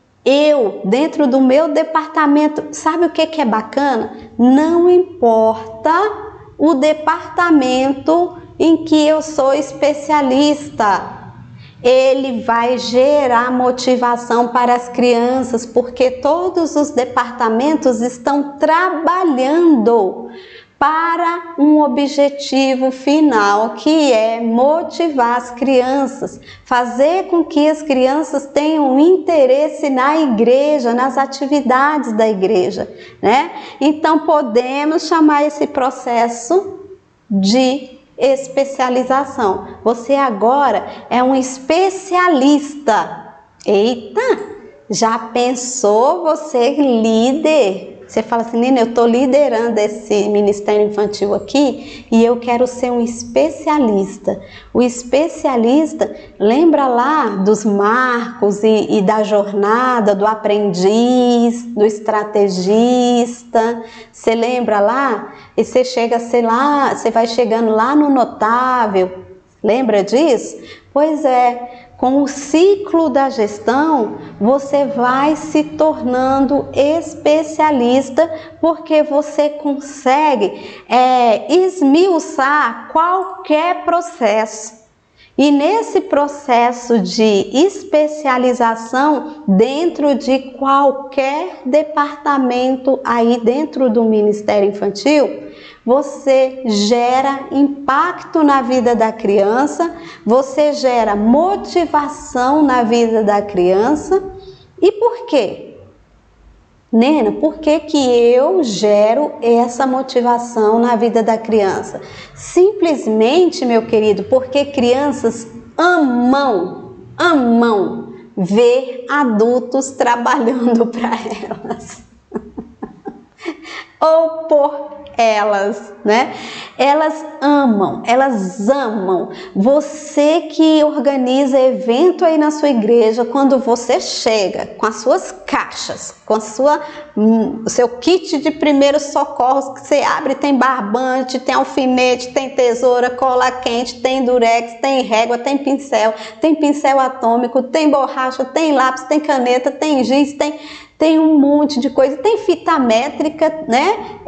dentro do meu departamento, sabe o que é bacana? Não importa o departamento em que eu sou especialista, ele vai gerar motivação para as crianças, porque todos os departamentos estão trabalhando para um objetivo final, que é motivar as crianças, fazer com que as crianças tenham interesse na igreja, nas atividades da igreja, né? Então podemos chamar esse processo de especialização. Você agora é um especialista. Eita, já pensou você líder? Você fala assim, Nina, eu estou liderando esse ministério infantil aqui e eu quero ser um especialista. O especialista, lembra lá dos marcos e da jornada, do aprendiz, do estrategista? Você lembra lá? E você chega, sei lá, você vai chegando lá no notável. Lembra disso? Pois é. Com o ciclo da gestão, você vai se tornando especialista, porque você consegue esmiuçar qualquer processo. E nesse processo de especialização, dentro de qualquer departamento aí dentro do Ministério Infantil, você gera impacto na vida da criança, você gera motivação na vida da criança. E por quê? Nena, por que que eu gero essa motivação na vida da criança? Simplesmente, meu querido, porque crianças amam ver adultos trabalhando para elas. Ou por elas, né? Elas amam. Você que organiza evento aí na sua igreja, quando você chega com as suas caixas, com a seu kit de primeiros socorros, que você abre, tem barbante, tem alfinete, tem tesoura, cola quente, tem durex, tem régua, tem pincel atômico, tem borracha, tem lápis, tem caneta, tem giz, tem um monte de coisa, tem fita métrica, né?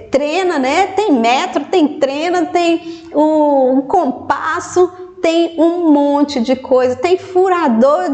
Trena, né? Tem metro, tem trena, tem um compasso, tem um monte de coisa, tem furador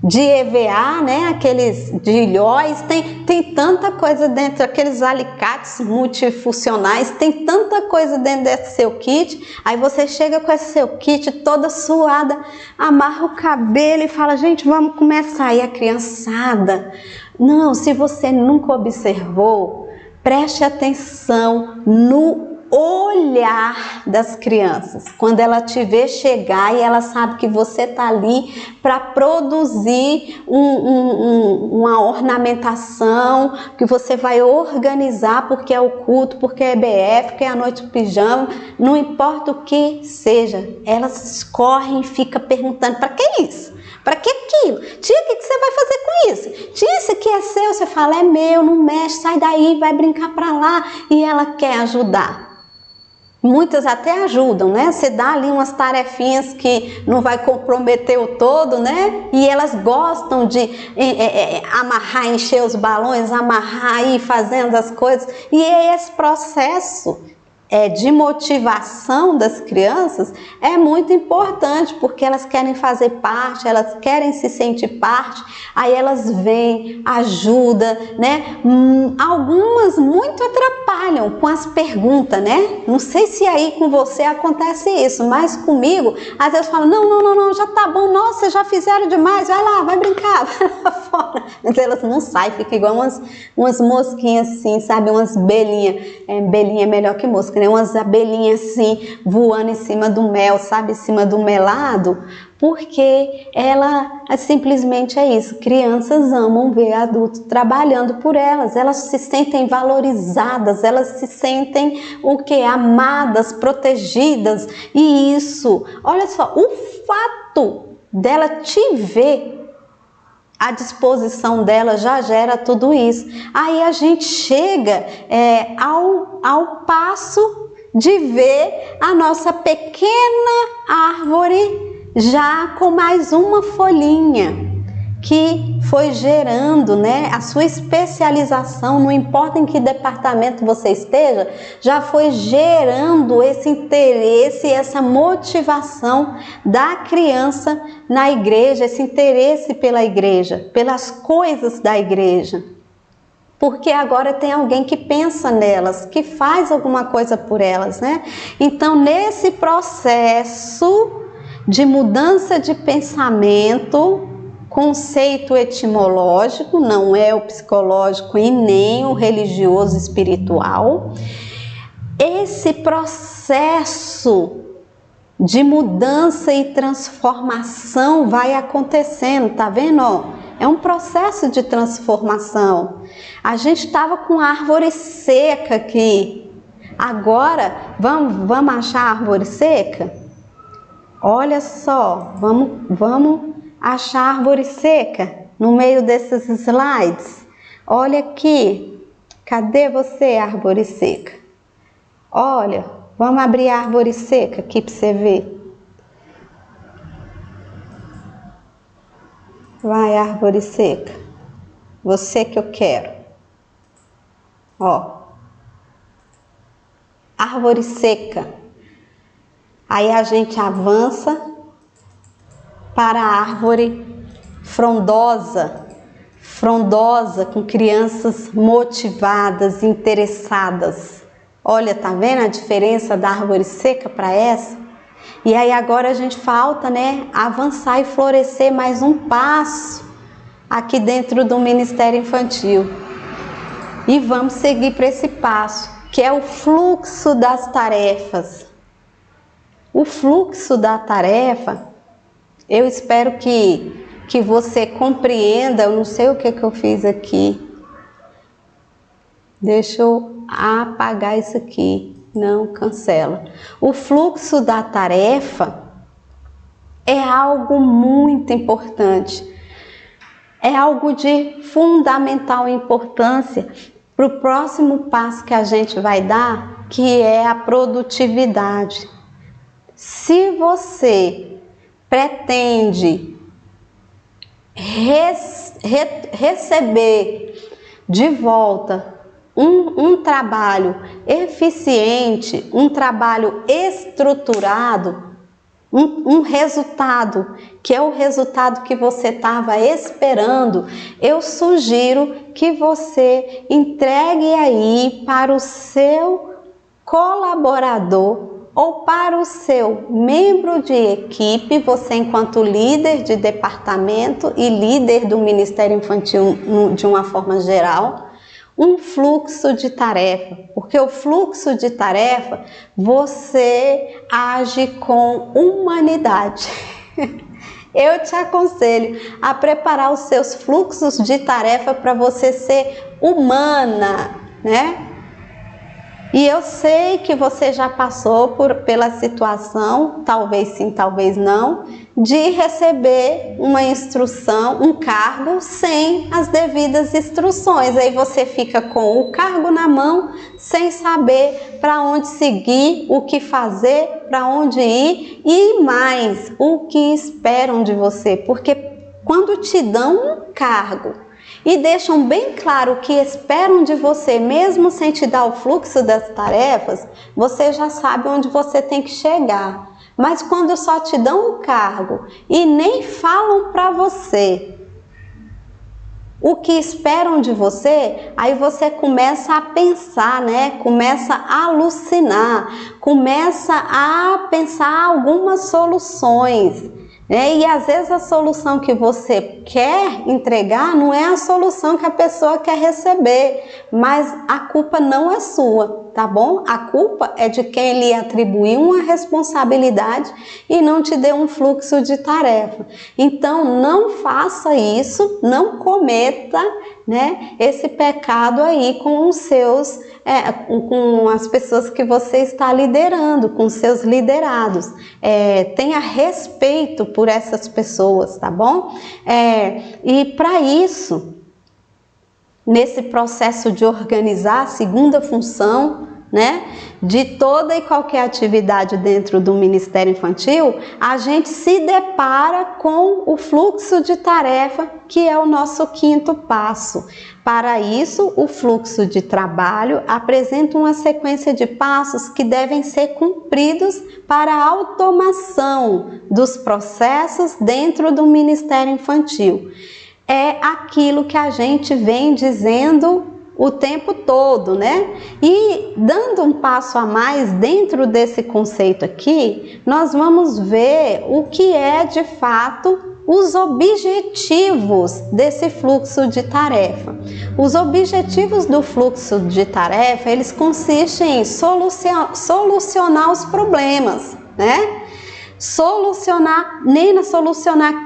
de EVA, né? Aqueles de ilhóis, tem tanta coisa dentro, aqueles alicates multifuncionais, tem tanta coisa dentro desse seu kit. Aí você chega com esse seu kit toda suada, amarra o cabelo e fala, gente, vamos começar. E a criançada, não, se você nunca observou, preste atenção no olhar das crianças, quando ela te vê chegar e ela sabe que você está ali para produzir uma ornamentação, que você vai organizar porque é o culto, porque é BF, porque é a noite do pijama, não importa o que seja, elas correm e ficam perguntando, para que isso? Para que aquilo? Tia, o que você vai fazer com isso? Tia, isso aqui é seu? Você fala, é meu, não mexe, sai daí, vai brincar para lá. E ela quer ajudar. Muitas até ajudam, né? Você dá ali umas tarefinhas que não vai comprometer o todo, né? E elas gostam de amarrar, encher os balões, amarrar e ir fazendo as coisas. E esse processo de motivação das crianças é muito importante, porque elas querem fazer parte, elas querem se sentir parte, aí elas vêm, ajudam, né? Algumas muito atrapalham com as perguntas, né? Não sei se aí com você acontece isso, mas comigo, às vezes falam, não, já tá bom, nossa, já fizeram demais, vai lá, vai brincar, vai lá fora. Mas elas não saem, fica igual umas mosquinhas assim, sabe? Umas belinhas, belinha é melhor que mosca, né? Umas abelhinhas assim, voando em cima do mel, sabe? Em cima do melado, porque ela simplesmente é isso. Crianças amam ver adultos trabalhando por elas se sentem valorizadas, elas se sentem o que? Amadas, protegidas. E isso, olha só, o fato dela te ver à disposição dela já gera tudo isso. Aí a gente chega ao passo de ver a nossa pequena árvore já com mais uma folhinha, que foi gerando, né, a sua especialização, não importa em que departamento você esteja, já foi gerando esse interesse, essa motivação da criança na igreja, esse interesse pela igreja, pelas coisas da igreja. porque agora tem alguém que pensa nelas, que faz alguma coisa por elas, né? Então, nesse processo de mudança de pensamento, conceito etimológico, não é o psicológico e nem o religioso espiritual, esse processo de mudança e transformação vai acontecendo, tá vendo? É um processo de transformação. A gente estava com a árvore seca aqui. Agora, vamos achar a árvore seca? Olha só, vamos achar a árvore seca no meio desses slides. Olha aqui. Cadê você, árvore seca? Olha, vamos abrir a árvore seca aqui para você ver. Vai, árvore seca. Você que eu quero. Ó. Árvore seca. Aí a gente avança para a árvore frondosa. Frondosa, com crianças motivadas, interessadas. Olha, tá vendo a diferença da árvore seca para essa? E aí agora a gente falta, né, avançar e florescer mais um passo aqui dentro do Ministério Infantil. E vamos seguir para esse passo, que é o fluxo das tarefas. O fluxo da tarefa, eu espero que você compreenda. Eu não sei o que eu fiz aqui. Deixa eu apagar isso aqui. Não, cancela. O fluxo da tarefa é algo muito importante. É algo de fundamental importância para o próximo passo que a gente vai dar, que é a produtividade. Se você pretende receber de volta um trabalho eficiente, um trabalho estruturado, um resultado que é o resultado que você estava esperando, eu sugiro que você entregue aí para o seu colaborador ou para o seu membro de equipe, você enquanto líder de departamento e líder do Ministério Infantil de uma forma geral, um fluxo de tarefa, porque o fluxo de tarefa você age com humanidade. Eu te aconselho a preparar os seus fluxos de tarefa para você ser humana, né? E eu sei que você já passou pela situação, talvez sim, talvez não, de receber uma instrução, um cargo sem as devidas instruções. Aí você fica com o cargo na mão, sem saber para onde seguir, o que fazer, para onde ir e mais, o que esperam de você. Porque quando te dão um cargo e deixam bem claro o que esperam de você, mesmo sem te dar o fluxo das tarefas, você já sabe onde você tem que chegar. Mas quando só te dão um cargo e nem falam para você o que esperam de você, aí você começa a pensar, né? Começa a alucinar, começa a pensar algumas soluções. E às vezes a solução que você quer entregar não é a solução que a pessoa quer receber, mas a culpa não é sua, tá bom? A culpa é de quem lhe atribuiu uma responsabilidade e não te deu um fluxo de tarefa. Então não faça isso, não cometa, né, esse pecado aí com os seus, com as pessoas que você está liderando, com seus liderados. Tenha respeito por essas pessoas, tá bom? E para isso, nesse processo de organizar a segunda função, né, de toda e qualquer atividade dentro do Ministério Infantil, a gente se depara com o fluxo de tarefa, que é o nosso quinto passo. Para isso, o fluxo de trabalho apresenta uma sequência de passos que devem ser cumpridos para a automação dos processos dentro do Ministério Infantil. É aquilo que a gente vem dizendo o tempo todo, né? E dando um passo a mais dentro desse conceito aqui, nós vamos ver o que é de fato os objetivos desse fluxo de tarefa. Os objetivos do fluxo de tarefa, eles consistem em solucionar os problemas, né? Solucionar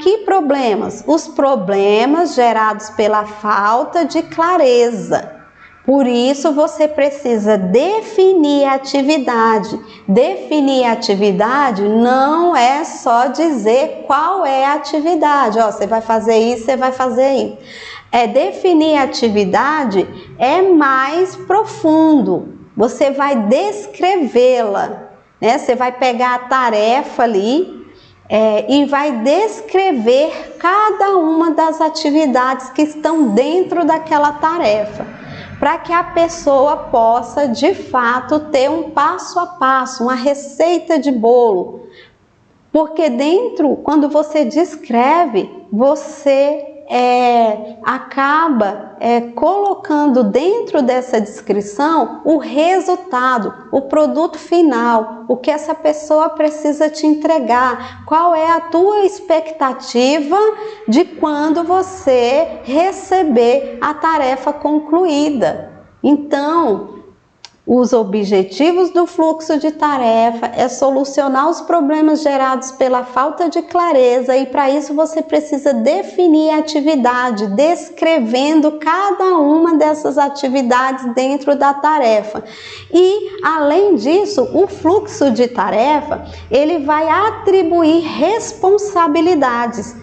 que problemas? Os problemas gerados pela falta de clareza. Por isso você precisa definir a atividade. Definir a atividade não é só dizer qual é a atividade. Ó, você vai fazer isso, você vai fazer isso. Definir a atividade é mais profundo. Você vai descrevê-la, né? Você vai pegar a tarefa ali e vai descrever cada uma das atividades que estão dentro daquela tarefa, para que a pessoa possa, de fato, ter um passo a passo, uma receita de bolo. Porque quando você descreve, você acaba colocando dentro dessa descrição o resultado, o produto final, o que essa pessoa precisa te entregar, qual é a tua expectativa de quando você receber a tarefa concluída. Então, os objetivos do fluxo de tarefa é solucionar os problemas gerados pela falta de clareza, e para isso você precisa definir a atividade, descrevendo cada uma dessas atividades dentro da tarefa. E, além disso, o fluxo de tarefa, ele vai atribuir responsabilidades.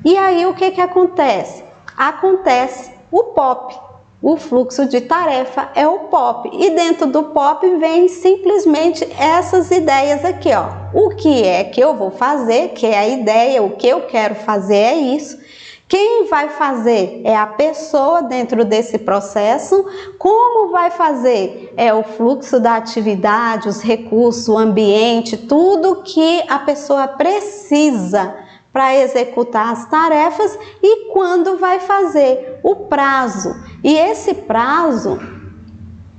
E aí o que acontece? Acontece o POP. O fluxo de tarefa é o POP, e dentro do POP vem simplesmente essas ideias aqui, ó. O que é que eu vou fazer, que é a ideia, o que eu quero fazer é isso. Quem vai fazer é a pessoa dentro desse processo. Como vai fazer? É o fluxo da atividade, os recursos, o ambiente, tudo que a pessoa precisa para executar as tarefas, e quando vai fazer, o prazo. E esse prazo,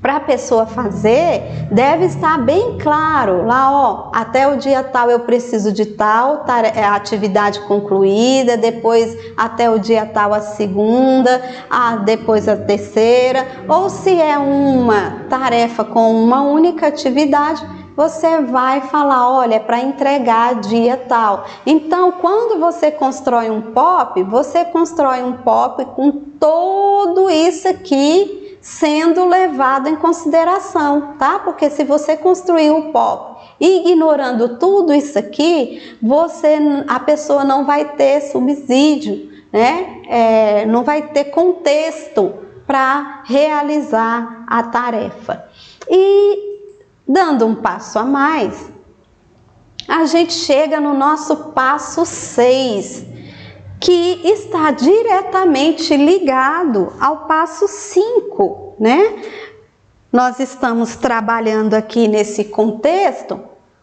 para a pessoa fazer, deve estar bem claro lá, ó, até o dia tal eu preciso de tal atividade concluída, depois até o dia tal a segunda, depois a terceira, ou se é uma tarefa com uma única atividade, você vai falar, olha, é para entregar dia tal. Então, quando você constrói um POP, você constrói um POP com tudo isso aqui sendo levado em consideração, tá? Porque se você construir o POP ignorando tudo isso aqui, a pessoa não vai ter subsídio, né? Não vai ter contexto para realizar a tarefa. E dando um passo a mais, a gente chega no nosso passo 6, que está diretamente ligado ao passo 5, né? Nós estamos trabalhando aqui nesse contexto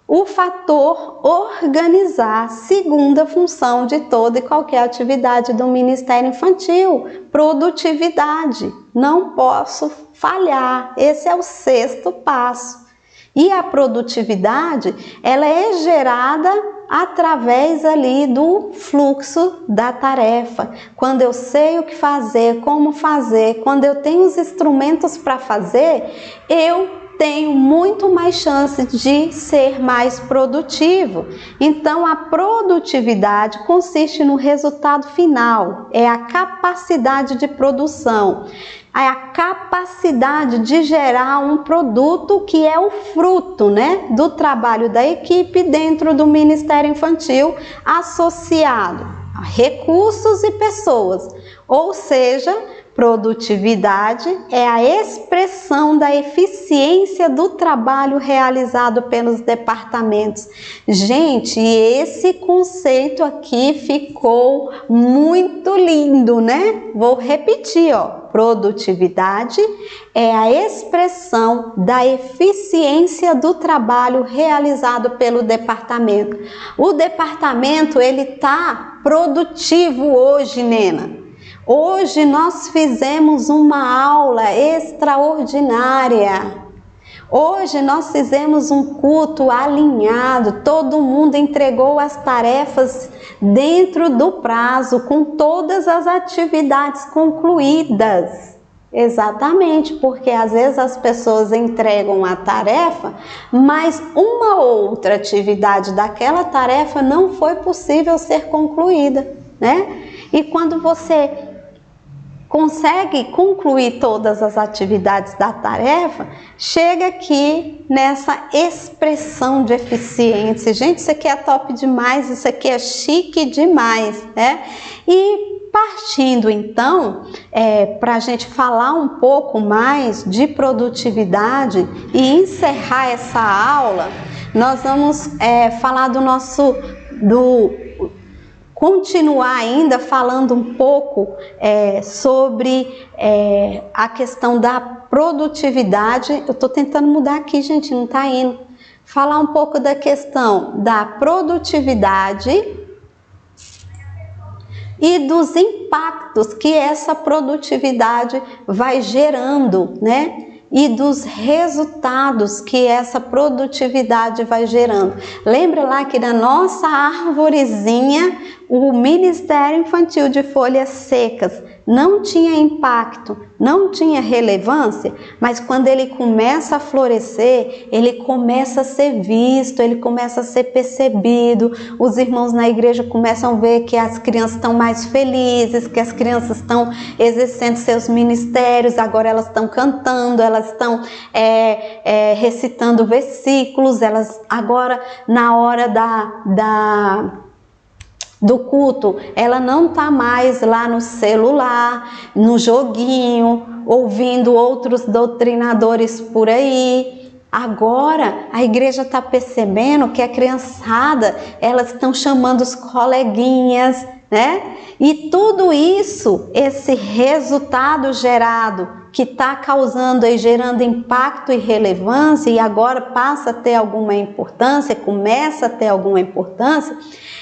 o fator organizar, segunda função de toda e qualquer atividade do Ministério Infantil, produtividade. Não posso falhar, esse é o 6º passo. E a produtividade, ela é gerada através ali do fluxo da tarefa. Quando eu sei o que fazer, como fazer, quando eu tenho os instrumentos para fazer, eu tenho muito mais chance de ser mais produtivo. Então, a produtividade consiste no resultado final, é a capacidade de produção, é a capacidade de gerar um produto que é o fruto, né, do trabalho da equipe dentro do Ministério Infantil, associado a recursos e pessoas. Ou seja, produtividade é a expressão da eficiência do trabalho realizado pelos departamentos. Gente, esse conceito aqui ficou muito lindo, né? Vou repetir, ó. Produtividade é a expressão da eficiência do trabalho realizado pelo departamento. O departamento, ele tá produtivo hoje, Nena. Hoje nós fizemos uma aula extraordinária. Hoje nós fizemos um culto alinhado, todo mundo entregou as tarefas dentro do prazo, com todas as atividades concluídas. Exatamente, porque às vezes as pessoas entregam a tarefa, mas uma outra atividade daquela tarefa não foi possível ser concluída, né? E quando você consegue concluir todas as atividades da tarefa, chega aqui nessa expressão de eficiência. Gente, isso aqui é top demais, isso aqui é chique demais, né? E partindo então, para a gente falar um pouco mais de produtividade e encerrar essa aula, nós vamos falar continuar ainda falando um pouco sobre a questão da produtividade. Eu estou tentando mudar aqui, gente, não está indo. Falar um pouco da questão da produtividade e dos impactos que essa produtividade vai gerando, né? E dos resultados que essa produtividade vai gerando. Lembra lá que na nossa arvorezinha, o Ministério Infantil de Folhas Secas não tinha impacto, não tinha relevância, mas quando ele começa a florescer, ele começa a ser visto, ele começa a ser percebido, os irmãos na igreja começam a ver que as crianças estão mais felizes, que as crianças estão exercendo seus ministérios, agora elas estão cantando, elas estão recitando versículos, elas agora na hora do culto, ela não está mais lá no celular, no joguinho, ouvindo outros doutrinadores por aí. Agora a igreja está percebendo que a criançada, elas estão chamando os coleguinhas, né? E tudo isso, esse resultado gerado, que está causando e gerando impacto e relevância, e agora passa a ter alguma importância, começa a ter alguma importância,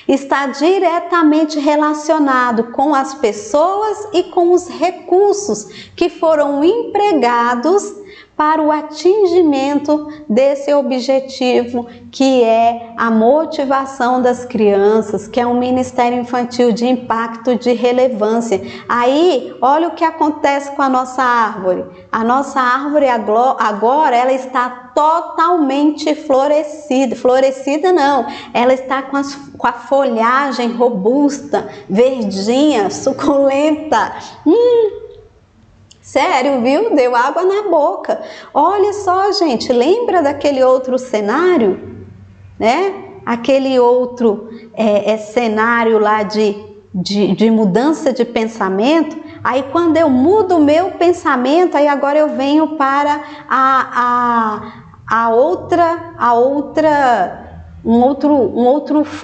está diretamente relacionado com as pessoas e com os recursos que foram empregados para o atingimento desse objetivo, que é a motivação das crianças, que é um ministério infantil de impacto, de relevância. Aí, olha o que acontece com a nossa árvore. A nossa árvore agora, ela está totalmente florescida. Florescida não, ela está com a folhagem robusta, verdinha, suculenta. Sério, viu? Deu água na boca. Olha só, gente, lembra daquele outro cenário, né? Aquele outro cenário lá de mudança de pensamento. Aí quando eu mudo o meu pensamento, aí agora eu venho para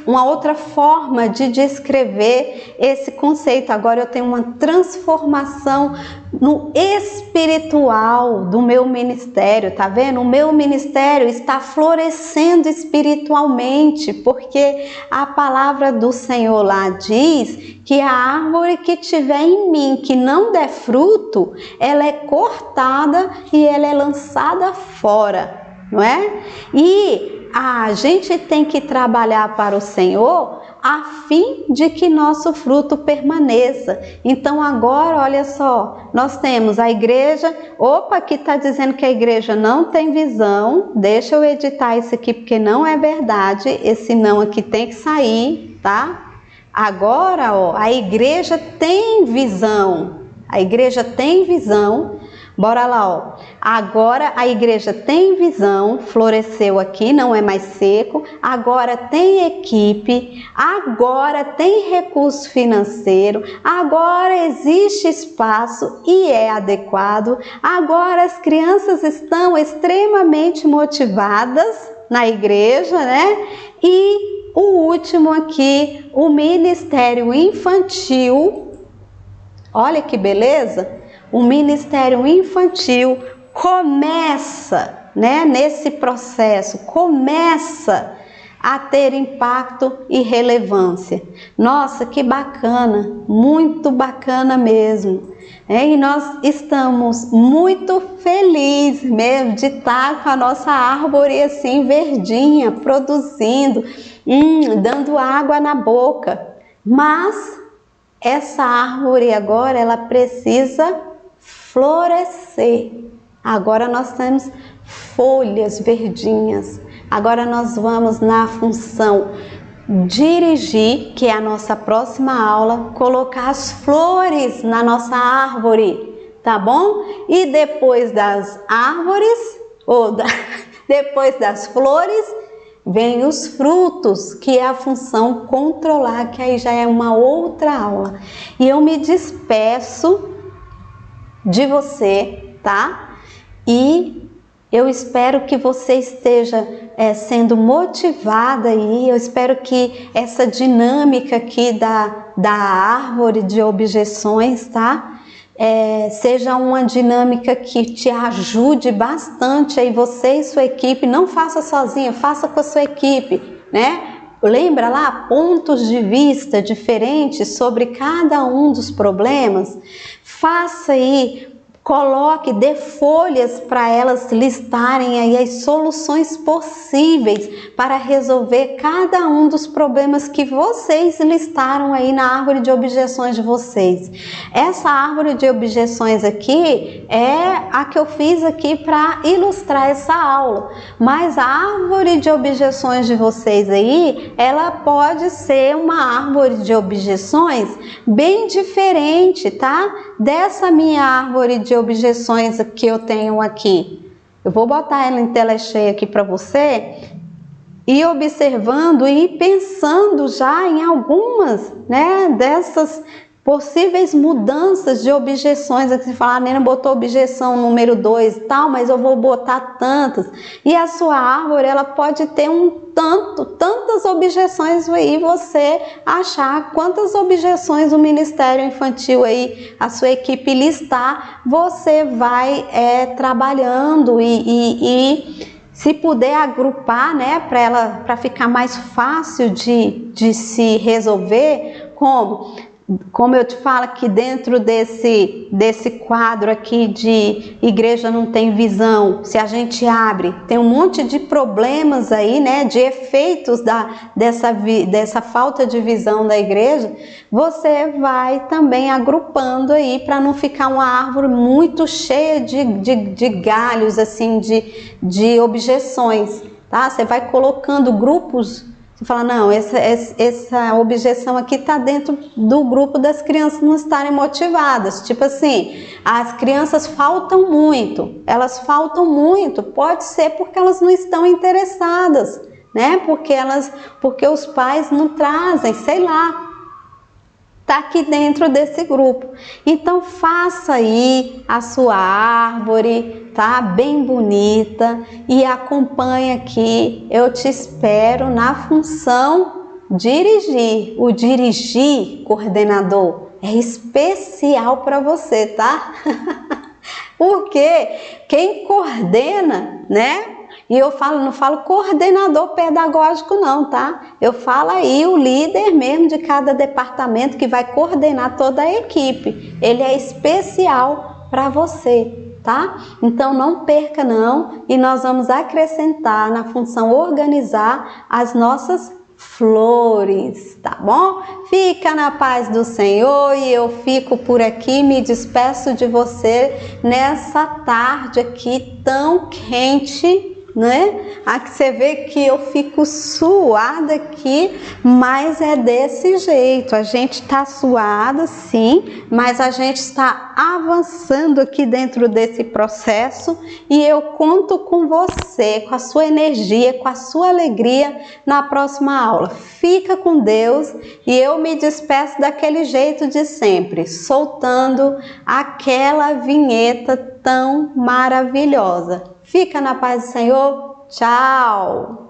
uma outra forma de descrever esse conceito. Agora eu tenho uma transformação no espiritual do meu ministério, tá vendo? O meu ministério está florescendo espiritualmente, porque a palavra do Senhor lá diz que a árvore que tiver em mim, que não der fruto, ela é cortada e ela é lançada fora, não é? E a gente tem que trabalhar para o Senhor a fim de que nosso fruto permaneça. Então agora, olha só, nós temos a igreja, aqui está dizendo que a igreja não tem visão, deixa eu editar isso aqui porque não é verdade, esse não aqui tem que sair, tá? Agora, a igreja tem visão, bora lá, agora a igreja tem visão, floresceu aqui, não é mais seco, agora tem equipe, agora tem recurso financeiro, agora existe espaço e é adequado, agora as crianças estão extremamente motivadas na igreja, né? E o último aqui, o ministério infantil, olha que beleza! O ministério infantil começa, né, nesse processo, começa a ter impacto e relevância. Nossa, que bacana, muito bacana mesmo. E nós estamos muito felizes mesmo de estar com a nossa árvore assim verdinha, produzindo, dando água na boca. Mas essa árvore agora ela precisa florescer. Agora nós temos folhas verdinhas. Agora nós vamos na função dirigir, que é a nossa próxima aula, colocar as flores na nossa árvore, tá bom? E depois das árvores, depois das flores, vem os frutos, que é a função controlar, que aí já é uma outra aula. E eu me despeço de você, tá? E eu espero que você esteja sendo motivada aí, eu espero que essa dinâmica aqui da árvore de objeções, tá? Seja uma dinâmica que te ajude bastante aí, você e sua equipe. Não faça sozinha, faça com a sua equipe, né? Lembra lá, pontos de vista diferentes sobre cada um dos problemas? Faça aí, coloque, dê folhas para elas listarem aí as soluções possíveis para resolver cada um dos problemas que vocês listaram aí na árvore de objeções de vocês. Essa árvore de objeções aqui é a que eu fiz aqui para ilustrar essa aula, mas a árvore de objeções de vocês aí, ela pode ser uma árvore de objeções bem diferente, tá? Dessa minha árvore de objeções que eu tenho aqui. Eu vou botar ela em tela cheia aqui para você e observando e pensando já em algumas, né, dessas possíveis mudanças de objeções. Aqui você fala, a Nena botou objeção número 2 e tal, mas eu vou botar tantas. E a sua árvore, ela pode ter tantas objeções aí, você achar quantas objeções o Ministério Infantil aí, a sua equipe listar, você vai trabalhando e se puder agrupar, né, para ficar mais fácil de se resolver, como eu te falo aqui dentro desse quadro aqui de igreja não tem visão, se a gente abre, tem um monte de problemas aí, né, de efeitos dessa falta de visão da igreja, você vai também agrupando aí para não ficar uma árvore muito cheia de galhos, assim, de objeções, tá? Você vai colocando grupos. Você fala, não, essa objeção aqui está dentro do grupo das crianças não estarem motivadas. Tipo assim, as crianças faltam muito, elas faltam muito, pode ser porque elas não estão interessadas, né? Porque os pais não trazem, sei lá. Está aqui dentro desse grupo. Então faça aí a sua árvore, tá? Bem bonita, e acompanhe aqui. Eu te espero na função dirigir. O dirigir, coordenador, é especial para você, tá? Porque quem coordena, né? E eu não falo coordenador pedagógico não, tá? Eu falo aí o líder mesmo de cada departamento que vai coordenar toda a equipe. Ele é especial para você, tá? Então não perca não, e nós vamos acrescentar na função organizar as nossas flores, tá bom? Fica na paz do Senhor e eu fico por aqui, me despeço de você nessa tarde aqui tão quente, né? Aqui você vê que eu fico suada aqui, mas é desse jeito. A gente tá suada sim, mas a gente está avançando aqui dentro desse processo e eu conto com você, com a sua energia, com a sua alegria na próxima aula. Fica com Deus e eu me despeço daquele jeito de sempre, soltando aquela vinheta tão maravilhosa. Fica na paz do Senhor. Tchau!